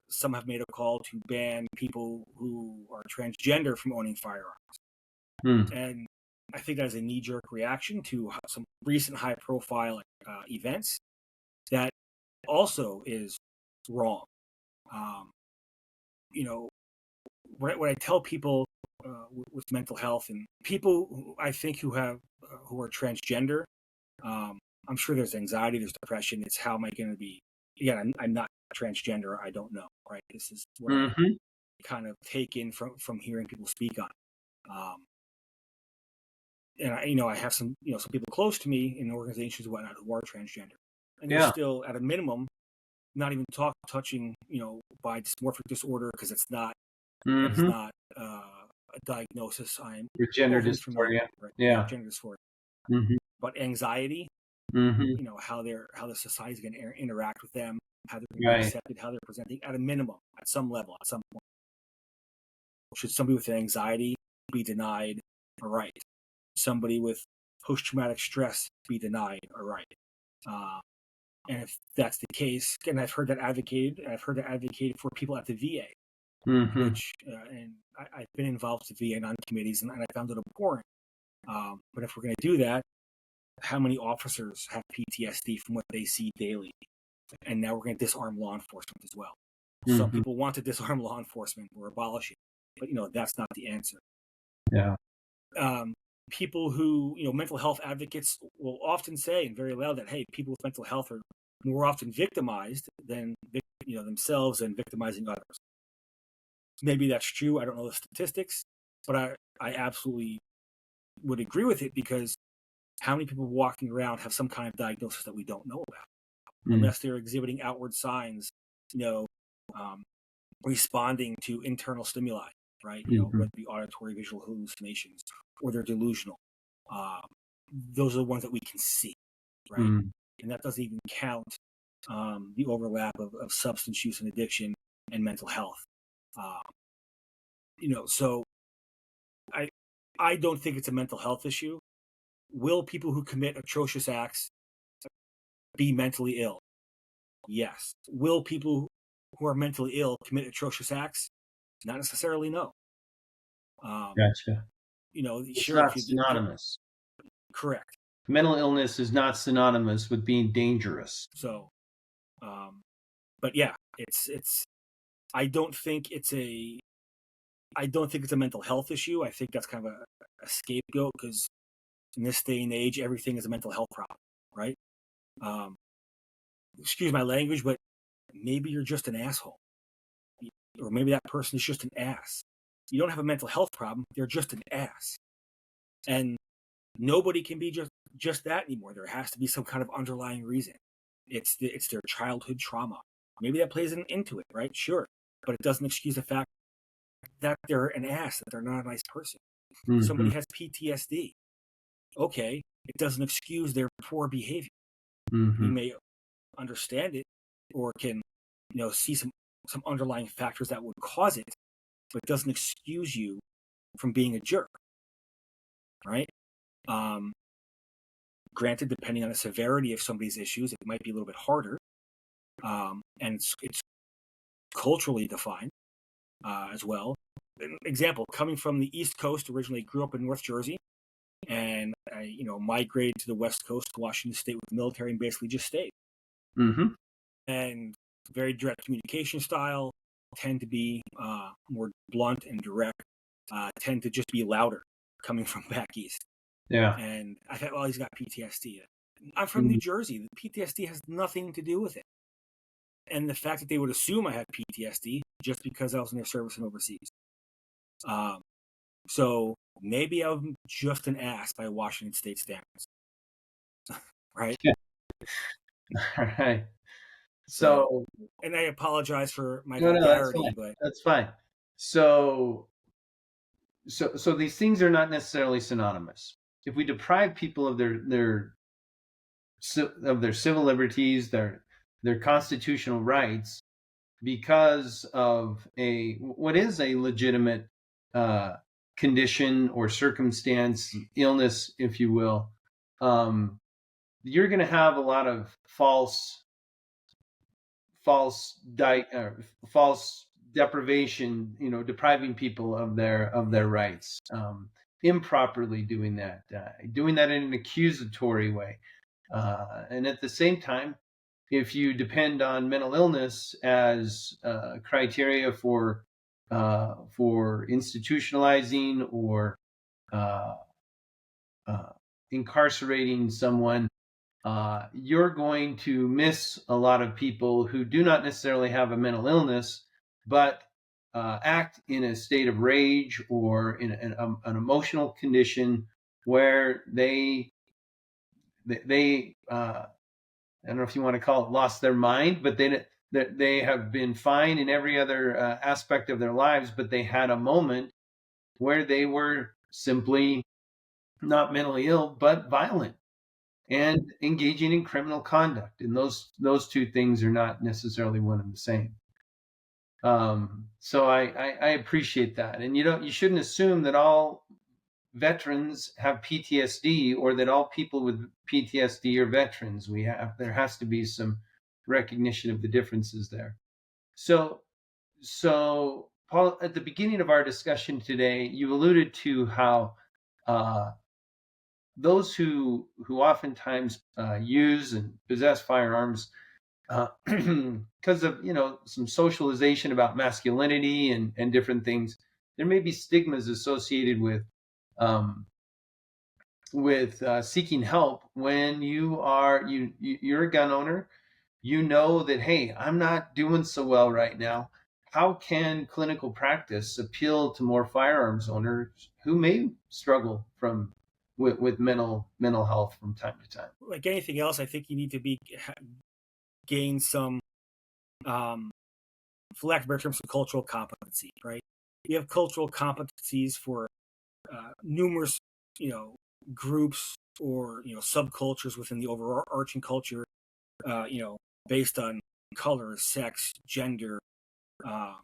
Speaker 3: some have made a call to ban people who are transgender from owning firearms. And I think that is a knee-jerk reaction to some recent high-profile events that also is wrong. What I tell people with mental health, and people who I think who are transgender, I'm sure there's anxiety, there's depression. It's how am I going to be? Again, I'm not transgender. I don't know, right? This is what I kind of take in from hearing people speak on. And I have some people close to me in organizations and whatnot who are transgender, and they're still at a minimum not even touching by dysmorphic disorder, because it's not a diagnosis I'm
Speaker 2: gender dysphoria.
Speaker 3: Right?
Speaker 2: Yeah,
Speaker 3: gender dysphoria. But anxiety, how the society's going to interact with them, how they're going to be accepted, how they're presenting, at a minimum, at some level, at some point. Should somebody with anxiety be denied a right? Somebody with post-traumatic stress be denied a right? And if that's the case, and I've heard that advocated for people at the VA, which, and I've been involved with the VA on committees, and I found it abhorrent. But if we're going to do that, how many officers have PTSD from what they see daily? And now we're going to disarm law enforcement as well. Some people want to disarm law enforcement or abolish it, but that's not the answer.
Speaker 2: Yeah.
Speaker 3: People who, mental health advocates will often say, and very loud, that, hey, people with mental health are more often victimized than themselves and victimizing others. Maybe that's true. I don't know the statistics, but I absolutely would agree with it, because how many people walking around have some kind of diagnosis that we don't know about, unless they're exhibiting outward signs, responding to internal stimuli, right?
Speaker 2: Mm-hmm.
Speaker 3: Whether it be auditory, visual hallucinations, or they're delusional. Those are the ones that we can see, right?
Speaker 2: Mm-hmm.
Speaker 3: And that doesn't even count the overlap of substance use and addiction and mental health. So I don't think it's a mental health issue. Will people who commit atrocious acts be mentally ill? Yes. Will people who are mentally ill commit atrocious acts? Not necessarily, no.
Speaker 2: Gotcha. It's
Speaker 3: Sure,
Speaker 2: not
Speaker 3: if you
Speaker 2: synonymous.
Speaker 3: correct.
Speaker 2: Mental illness is not synonymous with being dangerous.
Speaker 3: So, but yeah, it's. I don't think it's a mental health issue. I think that's kind of a scapegoat, because in this day and age, everything is a mental health problem, right? Excuse my language, but maybe you're just an asshole, or maybe that person is just an ass. You don't have a mental health problem; they're just an ass, and nobody can be just that anymore. There has to be some kind of underlying reason. It's their childhood trauma. Maybe that plays into it, right? Sure, but it doesn't excuse the fact that they're an ass, that they're not a nice person.
Speaker 2: Mm-hmm.
Speaker 3: Somebody has PTSD. Okay, it doesn't excuse their poor behavior.
Speaker 2: Mm-hmm.
Speaker 3: We may understand it, or can see some underlying factors that would cause it, but it doesn't excuse you from being a jerk, right? Granted, depending on the severity of somebody's issues, it might be a little bit harder, and it's culturally defined as well. An example, coming from the East Coast, originally grew up in North Jersey, and I migrated to the West Coast, Washington State, with the military, and basically just stayed.
Speaker 2: Mm-hmm.
Speaker 3: And very direct communication style, tend to be more blunt and direct, tend to just be louder coming from back east.
Speaker 2: Yeah.
Speaker 3: And I thought, well, he's got PTSD. I'm from New Jersey. The PTSD has nothing to do with it. And the fact that they would assume I had PTSD just because I was in their service and overseas. So maybe I'm just an ass by Washington State standards. Right?
Speaker 2: Yeah. All right. So,
Speaker 3: and I apologize for my
Speaker 2: vulgarity,
Speaker 3: but
Speaker 2: that's fine. So these things are not necessarily synonymous. If we deprive people of their civil liberties, their constitutional rights, because of what is a legitimate condition or circumstance, illness, if you will, you're going to have a lot of false deprivation, depriving people of their rights, improperly doing that in an accusatory way, and at the same time, if you depend on mental illness as criteria for institutionalizing or incarcerating someone, you're going to miss a lot of people who do not necessarily have a mental illness, but act in a state of rage or in an emotional condition where they I don't know if you want to call it lost their mind, but they have been fine in every other aspect of their lives, but they had a moment where they were simply not mentally ill, but violent and engaging in criminal conduct. And those two things are not necessarily one and the same. So I appreciate that. And you shouldn't assume that all veterans have PTSD or that all people with PTSD are veterans. There has to be some recognition of the differences there. So Paul, at the beginning of our discussion today, you alluded to how those who oftentimes use and possess firearms because of some socialization about masculinity and different things, there may be stigmas associated with seeking help when you're a gun owner. You know that, hey, I'm not doing so well right now. How can clinical practice appeal to more firearms owners who may struggle with mental health from time to time?
Speaker 3: Like anything else, I think you need to gain some for lack of better terms, some cultural competency, right? We have cultural competencies for numerous, groups or subcultures within the overarching culture, based on color, sex, gender, um,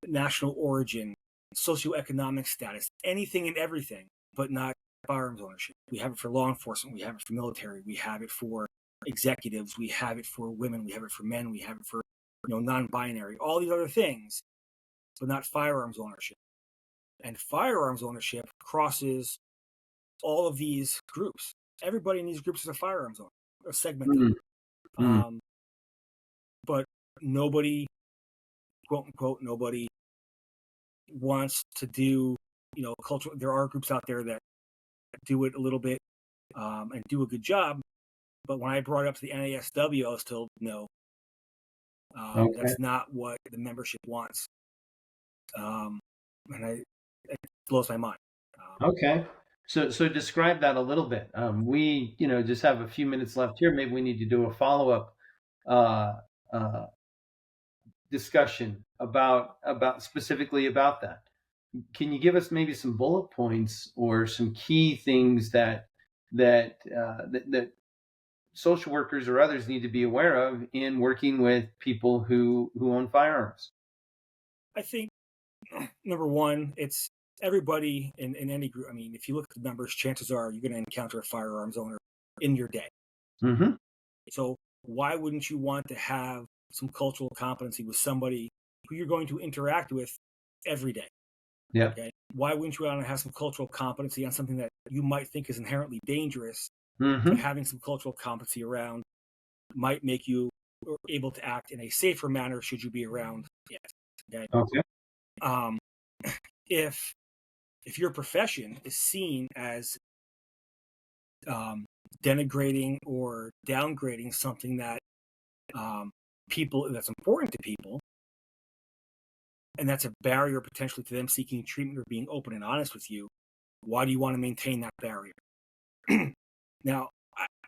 Speaker 3: national origin, socioeconomic status, anything and everything, but not firearms ownership. We have it for law enforcement. We have it for military. We have it for executives. We have it for women. We have it for men. We have it for non-binary. All these other things, but not firearms ownership. And firearms ownership crosses all of these groups. Everybody in these groups is a firearms owner, a segment of it. But nobody, quote unquote, nobody wants to do, cultural. There are groups out there that do it a little bit and do a good job. But when I brought it up to the NASW, I was told no.
Speaker 2: Okay.
Speaker 3: That's not what the membership wants. And it blows my mind.
Speaker 2: Okay. So describe that a little bit. We, just have a few minutes left here. Maybe we need to do a follow-up uh, uh, discussion about specifically about that. Can you give us maybe some bullet points or some key things that social workers or others need to be aware of in working with people who own firearms?
Speaker 3: I think number one, it's everybody in any group. I mean, if you look at the numbers, chances are you're going to encounter a firearms owner in your day.
Speaker 2: Mm-hmm.
Speaker 3: So why wouldn't you want to have some cultural competency with somebody who you're going to interact with every day?
Speaker 2: Yeah.
Speaker 3: Okay. Why wouldn't you want to have some cultural competency on something that you might think is inherently dangerous?
Speaker 2: Mm-hmm.
Speaker 3: But having some cultural competency around might make you able to act in a safer manner should you be around. Yes. Okay.
Speaker 2: Okay.
Speaker 3: If your profession is seen as denigrating or downgrading something that that's important to people, and that's a barrier potentially to them seeking treatment or being open and honest with you, why do you want to maintain that barrier? Now,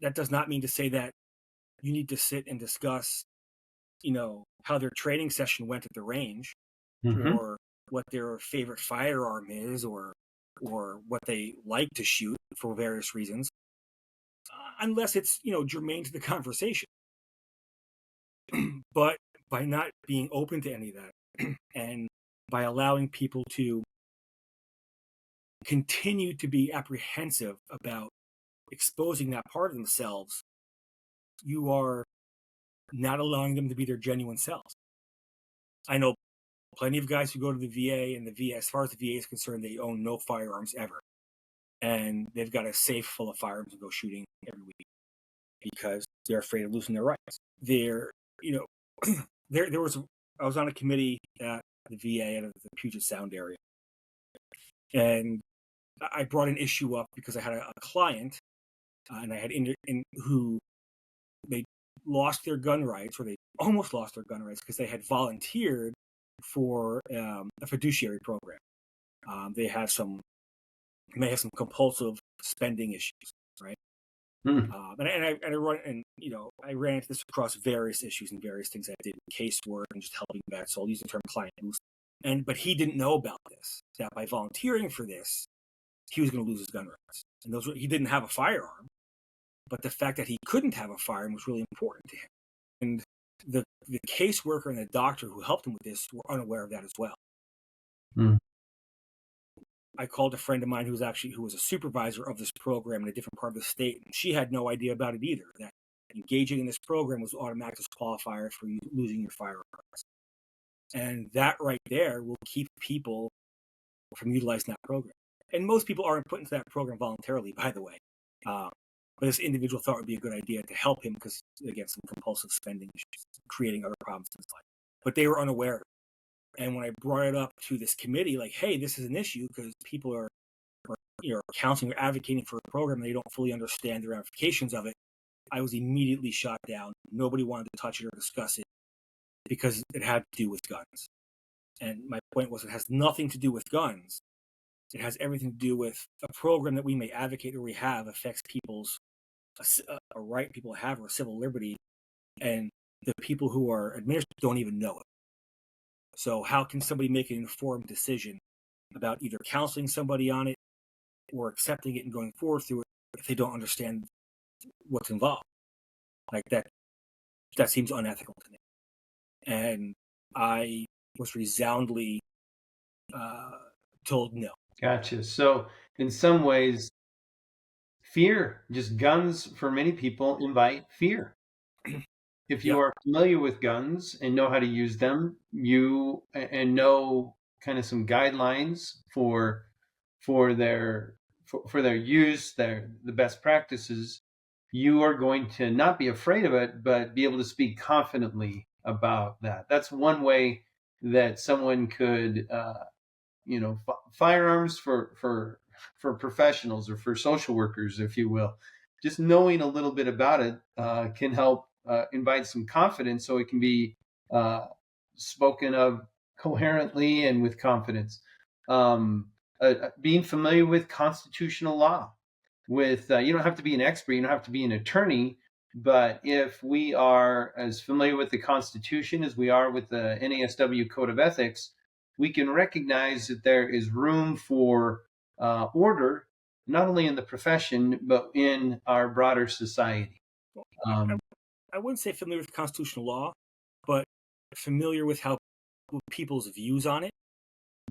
Speaker 3: that does not mean to say that you need to sit and discuss, how their training session went at the range,
Speaker 2: Mm-hmm.
Speaker 3: or what their favorite firearm is, or what they like to shoot for various reasons, unless it's germane to the conversation. But by not being open to any of that, and by allowing people to continue to be apprehensive about exposing that part of themselves, you are not allowing them to be their genuine selves. I know plenty of guys who go to the VA, and the VA, as far as the VA is concerned, they own no firearms ever. And they've got a safe full of firearms and go shooting every week because they're afraid of losing their rights. There was I was on a committee at the VA out of the Puget Sound area, and I brought an issue up because I had a client, and I had who they lost their gun rights, or they almost lost their gun rights because they had volunteered for a fiduciary program. They may have some compulsive spending issues, right? I ran into this across various issues and various things I did, casework and just helping vets. So I'll use the term client boost. But he didn't know about this, that by volunteering for this, he was going to lose his gun rights. And he didn't have a firearm, but the fact that he couldn't have a firearm was really important to him. And the caseworker and the doctor who helped him with this were unaware of that as well. I called a friend of mine who was a supervisor of this program in a different part of the state, and she had no idea about it either, that engaging in this program was automatic disqualifier for you losing your firearms. And that right there will keep people from utilizing that program. And most people aren't put into that program voluntarily, by the way. But this individual thought it would be a good idea to help him because, again, some compulsive spending issues, creating other problems in his life. But they were unaware. And when I brought it up to this committee, like, hey, this is an issue because people are counseling or advocating for a program and they don't fully understand the ramifications of it, I was immediately shot down. Nobody wanted to touch it or discuss it because it had to do with guns. And my point was, it has nothing to do with guns. It has everything to do with a program that we may advocate or we have affects people's a right people have or civil liberty, and the people who are administered don't even know it. So how can somebody make an informed decision about either counseling somebody on it or accepting it and going forward through it if they don't understand what's involved? Like that seems unethical to me. And I was resoundingly told no.
Speaker 2: Gotcha. So in some ways, fear, just guns for many people invite fear. If you
Speaker 3: Yep.
Speaker 2: are familiar with guns and know how to use them, and know kind of some guidelines for their use, the best practices, you are going to not be afraid of it, but be able to speak confidently about that. That's one way that someone could firearms for professionals or for social workers, if you will. Just knowing a little bit about it can help invite some confidence, so it can be spoken of coherently and with confidence. Being familiar with constitutional law, with you don't have to be an expert, you don't have to be an attorney, but if we are as familiar with the Constitution as we are with the NASW Code of Ethics, we can recognize that there is room for order, not only in the profession, but in our broader society.
Speaker 3: I wouldn't say familiar with constitutional law, but familiar with people's views on it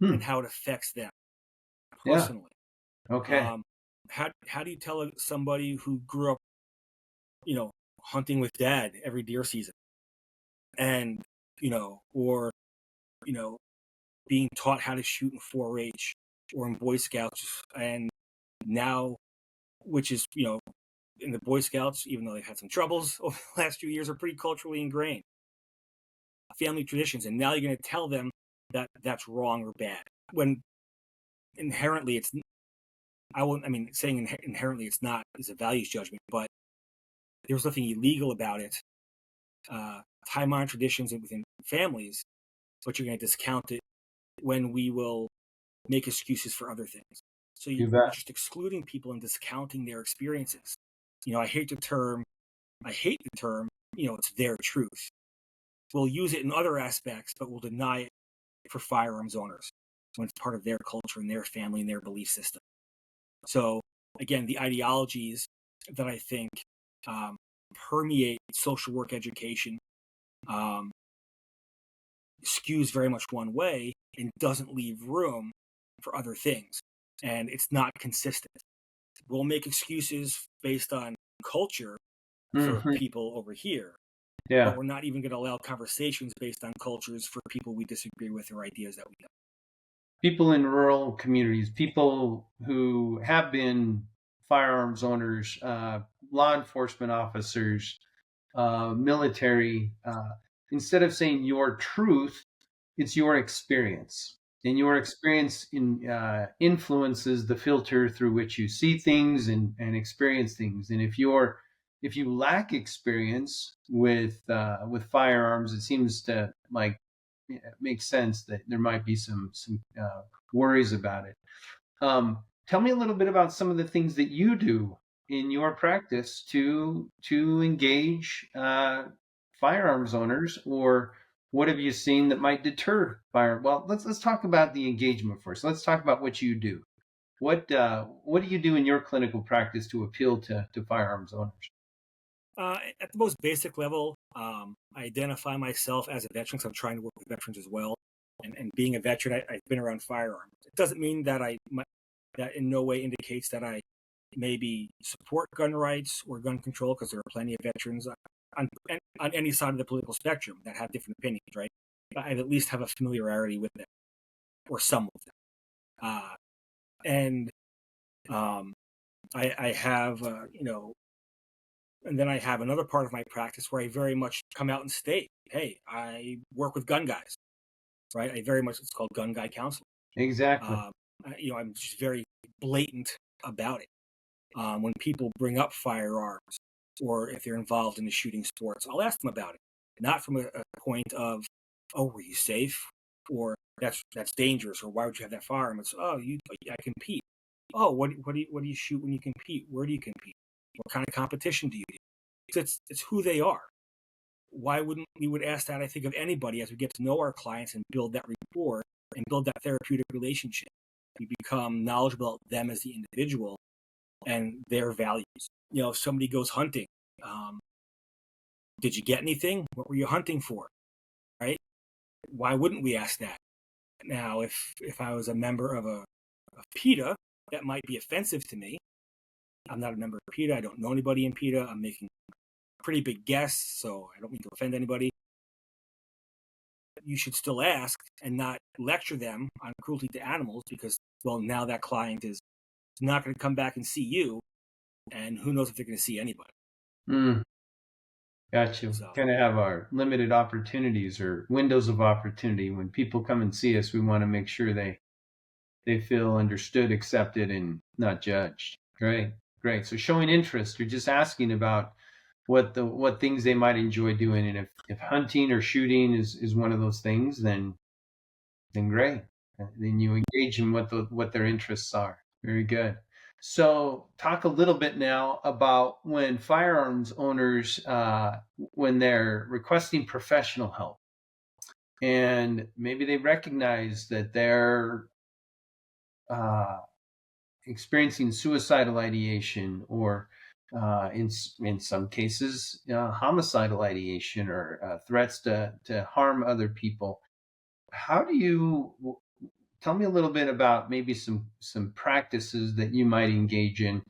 Speaker 3: and how it affects them personally.
Speaker 2: Yeah. Okay.
Speaker 3: How do you tell somebody who grew up, hunting with dad every deer season, and or being taught how to shoot in 4-H or in Boy Scouts, and now, which is in the Boy Scouts, even though they've had some troubles over the last few years, are pretty culturally ingrained family traditions, and now you're going to tell them that that's wrong or bad when inherently it's. Saying inherently it's not is a values judgment, but there's nothing illegal about it. Time-honored traditions within families, but you're going to discount it when we will make excuses for other things. So you're just excluding people and discounting their experiences. I hate the term, it's their truth. We'll use it in other aspects, but we'll deny it for firearms owners when it's part of their culture and their family and their belief system. So again, the ideologies that I think permeate social work education skews very much one way and doesn't leave room for other things. And it's not consistent. We'll make excuses based on culture for people over here.
Speaker 2: Yeah.
Speaker 3: But we're not even going to allow conversations based on cultures for people we disagree with or ideas that we don't.
Speaker 2: People in rural communities, people who have been firearms owners, law enforcement officers, military, instead of saying your truth, it's your experience. And your experience influences the filter through which you see things and experience things. And if you lack experience with firearms, it seems to it makes sense that there might be some worries about it. Tell me a little bit about some of the things that you do in your practice to engage firearms owners, or what have you seen that might deter fire? Well, let's talk about the engagement first. Let's talk about what you do. What do you do in your clinical practice to appeal to firearms owners?
Speaker 3: At the most basic level, I identify myself as a veteran because I'm trying to work with veterans as well. And being a veteran, I've been around firearms. It doesn't mean that that in no way indicates that I maybe support gun rights or gun control, because there are plenty of veterans on any side of the political spectrum that have different opinions, right? I at least have a familiarity with them, or some of them. I have, and then I have another part of my practice where I very much come out and state, hey, I work with gun guys, right? It's called gun guy counseling.
Speaker 2: Exactly.
Speaker 3: I'm just very blatant about it. When people bring up firearms, or if they're involved in the shooting sports, I'll ask them about it. Not from a point of, oh, were you safe? Or that's dangerous, or why would you have that firearm? It's, I compete. Oh, what do you shoot when you compete? Where do you compete? What kind of competition do you do? It's who they are. why wouldn't we would ask that, I think, of anybody as we get to know our clients and build that rapport and build that therapeutic relationship. We become knowledgeable about them as the individual and their values. If somebody goes hunting, did you get anything? What were you hunting for? Right? Why wouldn't we ask that? Now, if I was a member of a PETA, that might be offensive to me. I'm not a member of PETA. I don't know anybody in PETA. I'm making a pretty big guess, so I don't mean to offend anybody. You should still ask and not lecture them on cruelty to animals because, well, now that client is not going to come back and see you, and who knows if they're going to see anybody.
Speaker 2: Got you. Kind of have our limited opportunities or windows of opportunity. When people come and see us, we want to make sure they feel understood, accepted, and not judged. Great. So showing interest, you're just asking about what things they might enjoy doing, and if hunting or shooting is one of those things, then great. Then you engage in what their interests are. Very good. So talk a little bit now about when firearms owners, when they're requesting professional help, and maybe they recognize that they're experiencing suicidal ideation or in some cases homicidal ideation or threats to harm other people. How do you tell me a little bit about maybe some practices that you might engage in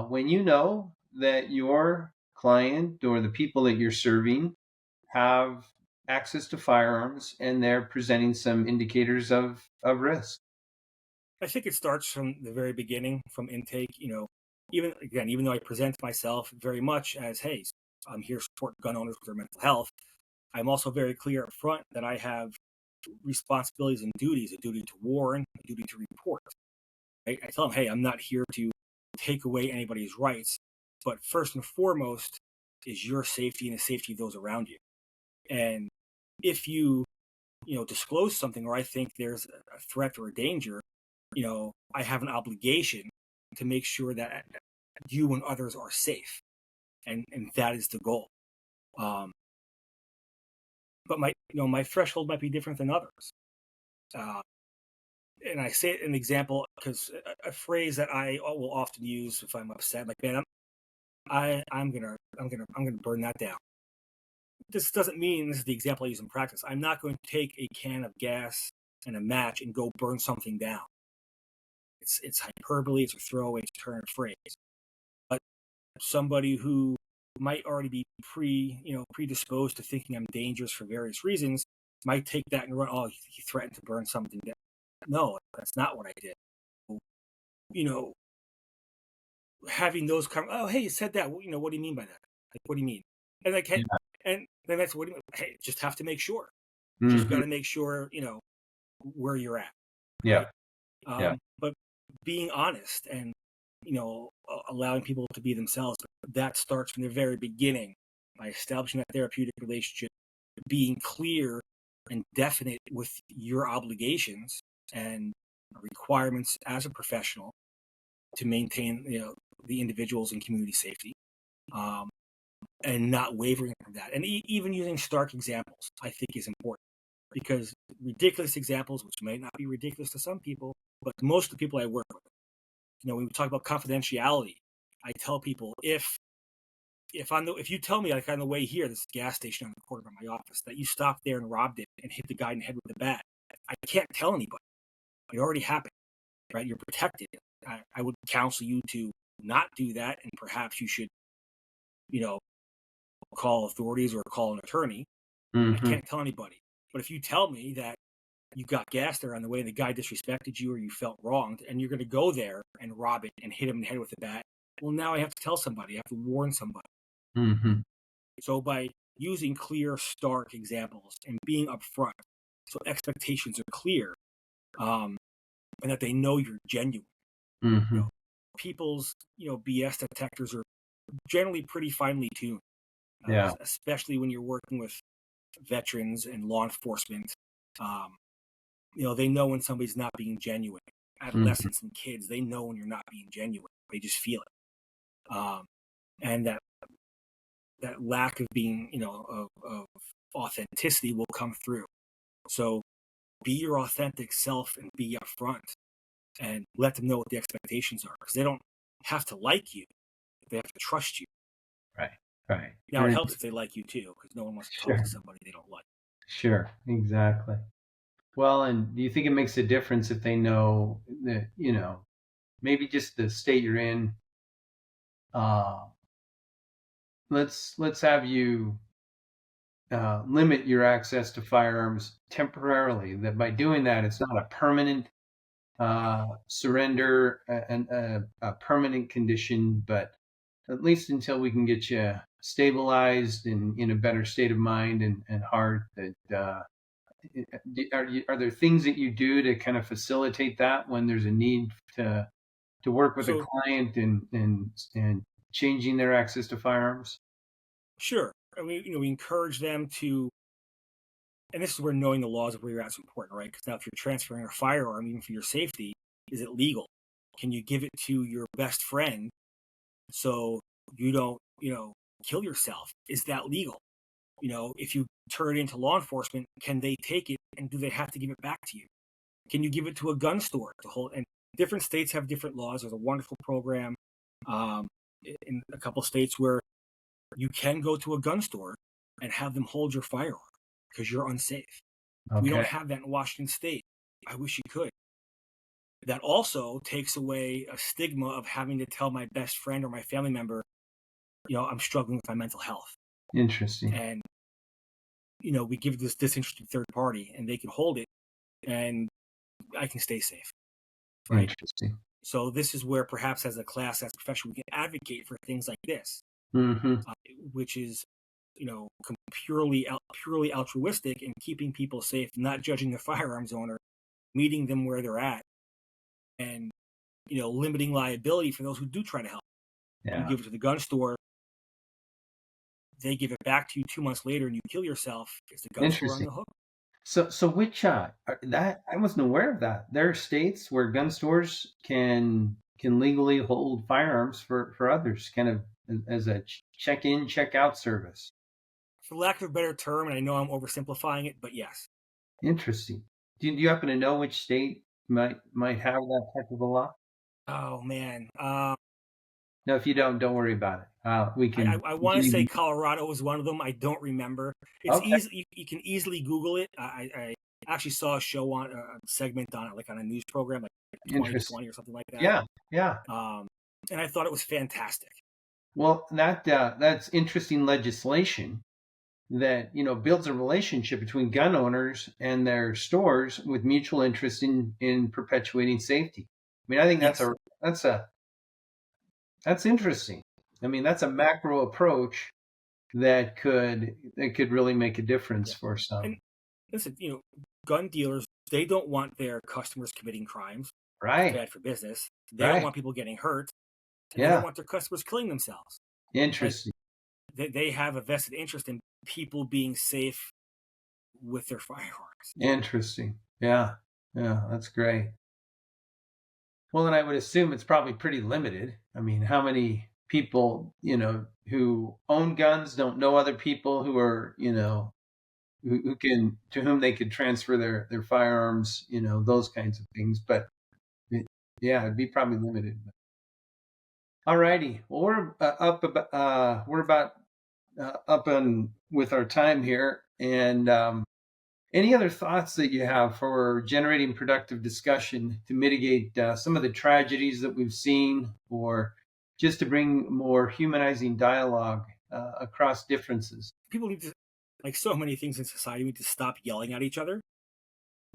Speaker 2: when you know that your client or the people that you're serving have access to firearms and they're presenting some indicators of risk?
Speaker 3: I think it starts from the very beginning, from intake. Even though I present myself very much as, hey, I'm here to support gun owners with their mental health, I'm also very clear up front that I have responsibilities and duties: a duty to warn, a duty to report. Right? I tell them, hey, I'm not here to take away anybody's rights, but first and foremost is your safety and the safety of those around you. And if you disclose something, or I think there's a threat or a danger, I have an obligation to make sure that you and others are safe, and that is the goal. But my threshold might be different than others. And I say an example because a phrase that I will often use if I'm upset, like, man, I'm gonna burn that down. This doesn't mean, this is the example I use in practice, I'm not going to take a can of gas and a match and go burn something down. It's hyperbole, it's a throwaway turn phrase. But somebody who might already be predisposed to thinking I'm dangerous for various reasons might take that and run, oh, he threatened to burn something down. No, that's not what I did. Having those oh, hey, you said that. What do you mean by that? Like, what do you mean? And like, and then that's what do you mean? Hey, just have to make sure. Just got to make sure where you're at.
Speaker 2: Yeah.
Speaker 3: Right? But being honest and allowing people to be themselves, that starts from the very beginning by establishing that therapeutic relationship, being clear and definite with your obligations and requirements as a professional to maintain the individual's and community safety, and not wavering from that. And even using stark examples, I think, is important, because ridiculous examples, which might not be ridiculous to some people, but most of the people I work with, when we talk about confidentiality, I tell people, if you tell me, like, on the way here, this gas station on the corner of my office, that you stopped there and robbed it and hit the guy in the head with the bat, I can't tell anybody. It already happened, right? You're protected. I would counsel you to not do that, and perhaps you should, call authorities or call an attorney. I can't tell anybody. But if you tell me that you got gas there on the way and the guy disrespected you or you felt wronged, and you're going to go there and rob it and hit him in the head with a bat, well, now I have to tell somebody. I have to warn somebody. So by using clear, stark examples and being upfront, so expectations are clear, and that they know you're genuine. People's BS detectors are generally pretty finely tuned, especially when you're working with veterans and law enforcement. They know when somebody's not being genuine. Adolescents and kids, they know when you're not being genuine. They just feel it. And that lack of being, of authenticity will come through. So be your authentic self and be upfront and let them know what the expectations are, because they don't have to like you. They have to trust you.
Speaker 2: Right. Right.
Speaker 3: Now, it helps if they like you too, because no one wants to talk
Speaker 2: Sure.
Speaker 3: to somebody they don't like.
Speaker 2: Sure. Exactly. Well, and do you think it makes a difference if they know that, maybe just the state you're in? Let's have you limit your access to firearms temporarily. That by doing that, it's not a permanent surrender, a permanent condition, but at least until we can get you stabilized and in a better state of mind and heart. That are there things that you do to kind of facilitate that when there's a need to work with a
Speaker 3: So,
Speaker 2: client and changing their access to firearms?
Speaker 3: sure. We encourage them to, and this is where knowing the laws of where you're at is important, right? Because now, if you're transferring a firearm, even for your safety, is it legal? Can you give it to your best friend so you don't, kill yourself? Is that legal? If you turn it into law enforcement, can they take it and do they have to give it back to you? Can you give it to a gun store to hold? And different states have different laws. There's a wonderful program in a couple states where you can go to a gun store and have them hold your firearm because you're unsafe. We
Speaker 2: Okay.
Speaker 3: don't have that in Washington State. I wish you could. That also takes away a stigma of having to tell my best friend or my family member, I'm struggling with my mental health.
Speaker 2: Interesting.
Speaker 3: And, we give this disinterested third party and they can hold it and I can stay safe. Right.
Speaker 2: Interesting.
Speaker 3: So this is where perhaps as a class, as a profession, we can advocate for things like this, which is, purely altruistic and keeping people safe, not judging the firearms owner, meeting them where they're at, and limiting liability for those who do try to help.
Speaker 2: Yeah.
Speaker 3: You give it to the gun store, they give it back to you 2 months later, and you kill yourself. Is the gun store on
Speaker 2: Interesting.
Speaker 3: the hook?
Speaker 2: So which that I wasn't aware of that. There are states where gun stores can legally hold firearms for others, kind of as a check-in, check-out service.
Speaker 3: For lack of a better term, and I know I'm oversimplifying it, but yes.
Speaker 2: Interesting. Do you happen to know which state might have that type of a law?
Speaker 3: Oh man.
Speaker 2: No, if you don't worry about it. We can.
Speaker 3: I want to say Colorado was one of them. I don't remember. It's
Speaker 2: Okay.
Speaker 3: easy. You can easily Google it. I actually saw a show on a segment on it, like on a news program, like 2020 or something like that.
Speaker 2: Yeah.
Speaker 3: And I thought it was fantastic.
Speaker 2: Well, that's interesting legislation that builds a relationship between gun owners and their stores with mutual interest in perpetuating safety. I mean, I think that's interesting. I mean, that's a macro approach that could really make a difference for some.
Speaker 3: And listen, gun dealers, they don't want their customers committing crimes.
Speaker 2: Right.
Speaker 3: It's bad for business. They don't want people getting hurt. And they don't want their customers killing themselves.
Speaker 2: Interesting.
Speaker 3: They have a vested interest in people being safe with their firearms.
Speaker 2: Interesting. Yeah, that's great. Well, then I would assume it's probably pretty limited. I mean, how many people, who own guns don't know other people who are, who can, to whom they could transfer their firearms, those kinds of things. But it'd be probably limited. All righty. Well, we're about up on with our time here, and any other thoughts that you have for generating productive discussion to mitigate some of the tragedies that we've seen, or just to bring more humanizing dialogue across differences?
Speaker 3: People need to, like so many things in society, we need to stop yelling at each other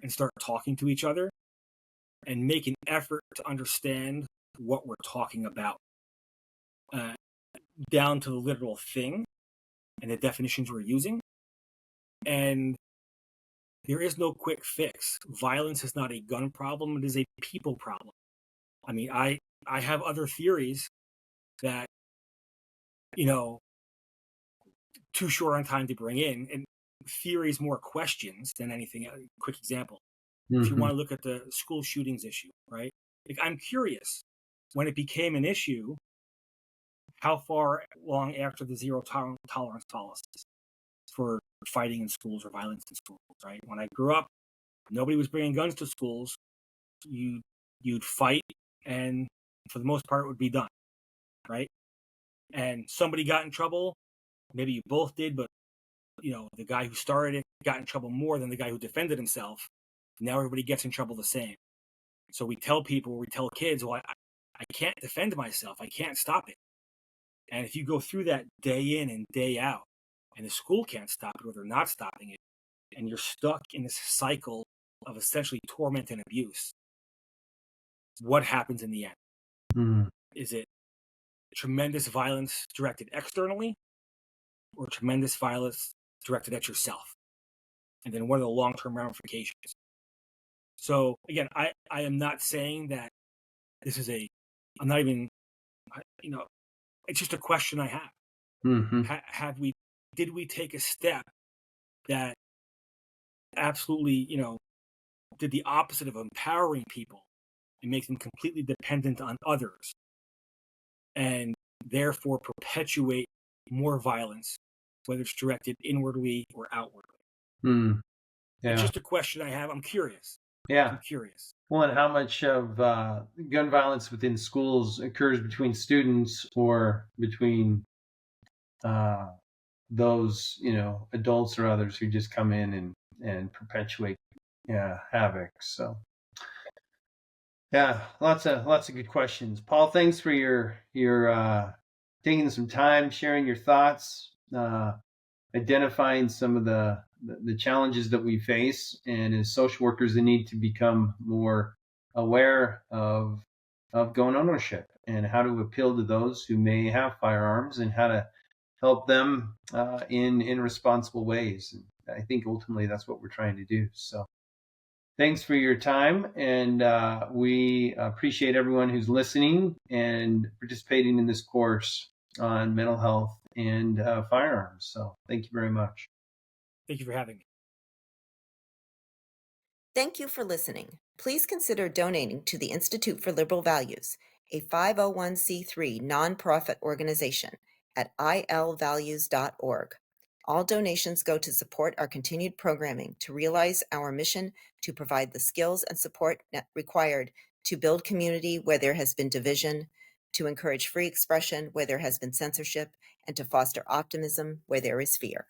Speaker 3: and start talking to each other and make an effort to understand what we're talking about, down to the literal thing and the definitions we're using. And there is no quick fix. Violence is not a gun problem. It is a people problem. I mean, I have other theories that, too short on time to bring in. And theories more questions than anything. A quick example. If you want to look at the school shootings issue, right? Like, I'm curious, when it became an issue, how far long after the zero tolerance policies for fighting in schools or violence in schools, right? When I grew up, nobody was bringing guns to schools. You'd fight, and for the most part, it would be done, right? And somebody got in trouble. Maybe you both did, but the guy who started it got in trouble more than the guy who defended himself. Now everybody gets in trouble the same. So we tell kids, well, I can't defend myself. I can't stop it. And if you go through that day in and day out, and the school can't stop it or they're not stopping it, and you're stuck in this cycle of essentially torment and abuse, what happens in the end?
Speaker 2: Mm.
Speaker 3: Is it tremendous violence directed externally or tremendous violence directed at yourself? And then what are the long-term ramifications? So again, I am not saying that this is I'm not even, it's just a question I have.
Speaker 2: Mm-hmm.
Speaker 3: Did we take a step that absolutely, did the opposite of empowering people and make them completely dependent on others and therefore perpetuate more violence, whether it's directed inwardly or outwardly?
Speaker 2: Yeah.
Speaker 3: It's just a question I have. I'm curious.
Speaker 2: Yeah.
Speaker 3: I'm curious.
Speaker 2: Well, and how much of gun violence within schools occurs between students or between those, adults or others who just come in and perpetuate havoc. So, yeah, lots of good questions. Paul, thanks for your taking some time, sharing your thoughts, identifying some of the challenges that we face, and as social workers, the need to become more aware of gun ownership and how to appeal to those who may have firearms and how to help them in responsible ways. And I think ultimately that's what we're trying to do. So thanks for your time, and we appreciate everyone who's listening and participating in this course on mental health and firearms. So thank you very much.
Speaker 3: Thank you for having me.
Speaker 1: Thank you for listening. Please consider donating to the Institute for Liberal Values, a 501c3 nonprofit organization at ilvalues.org. All donations go to support our continued programming to realize our mission to provide the skills and support required to build community where there has been division, to encourage free expression where there has been censorship, and to foster optimism where there is fear.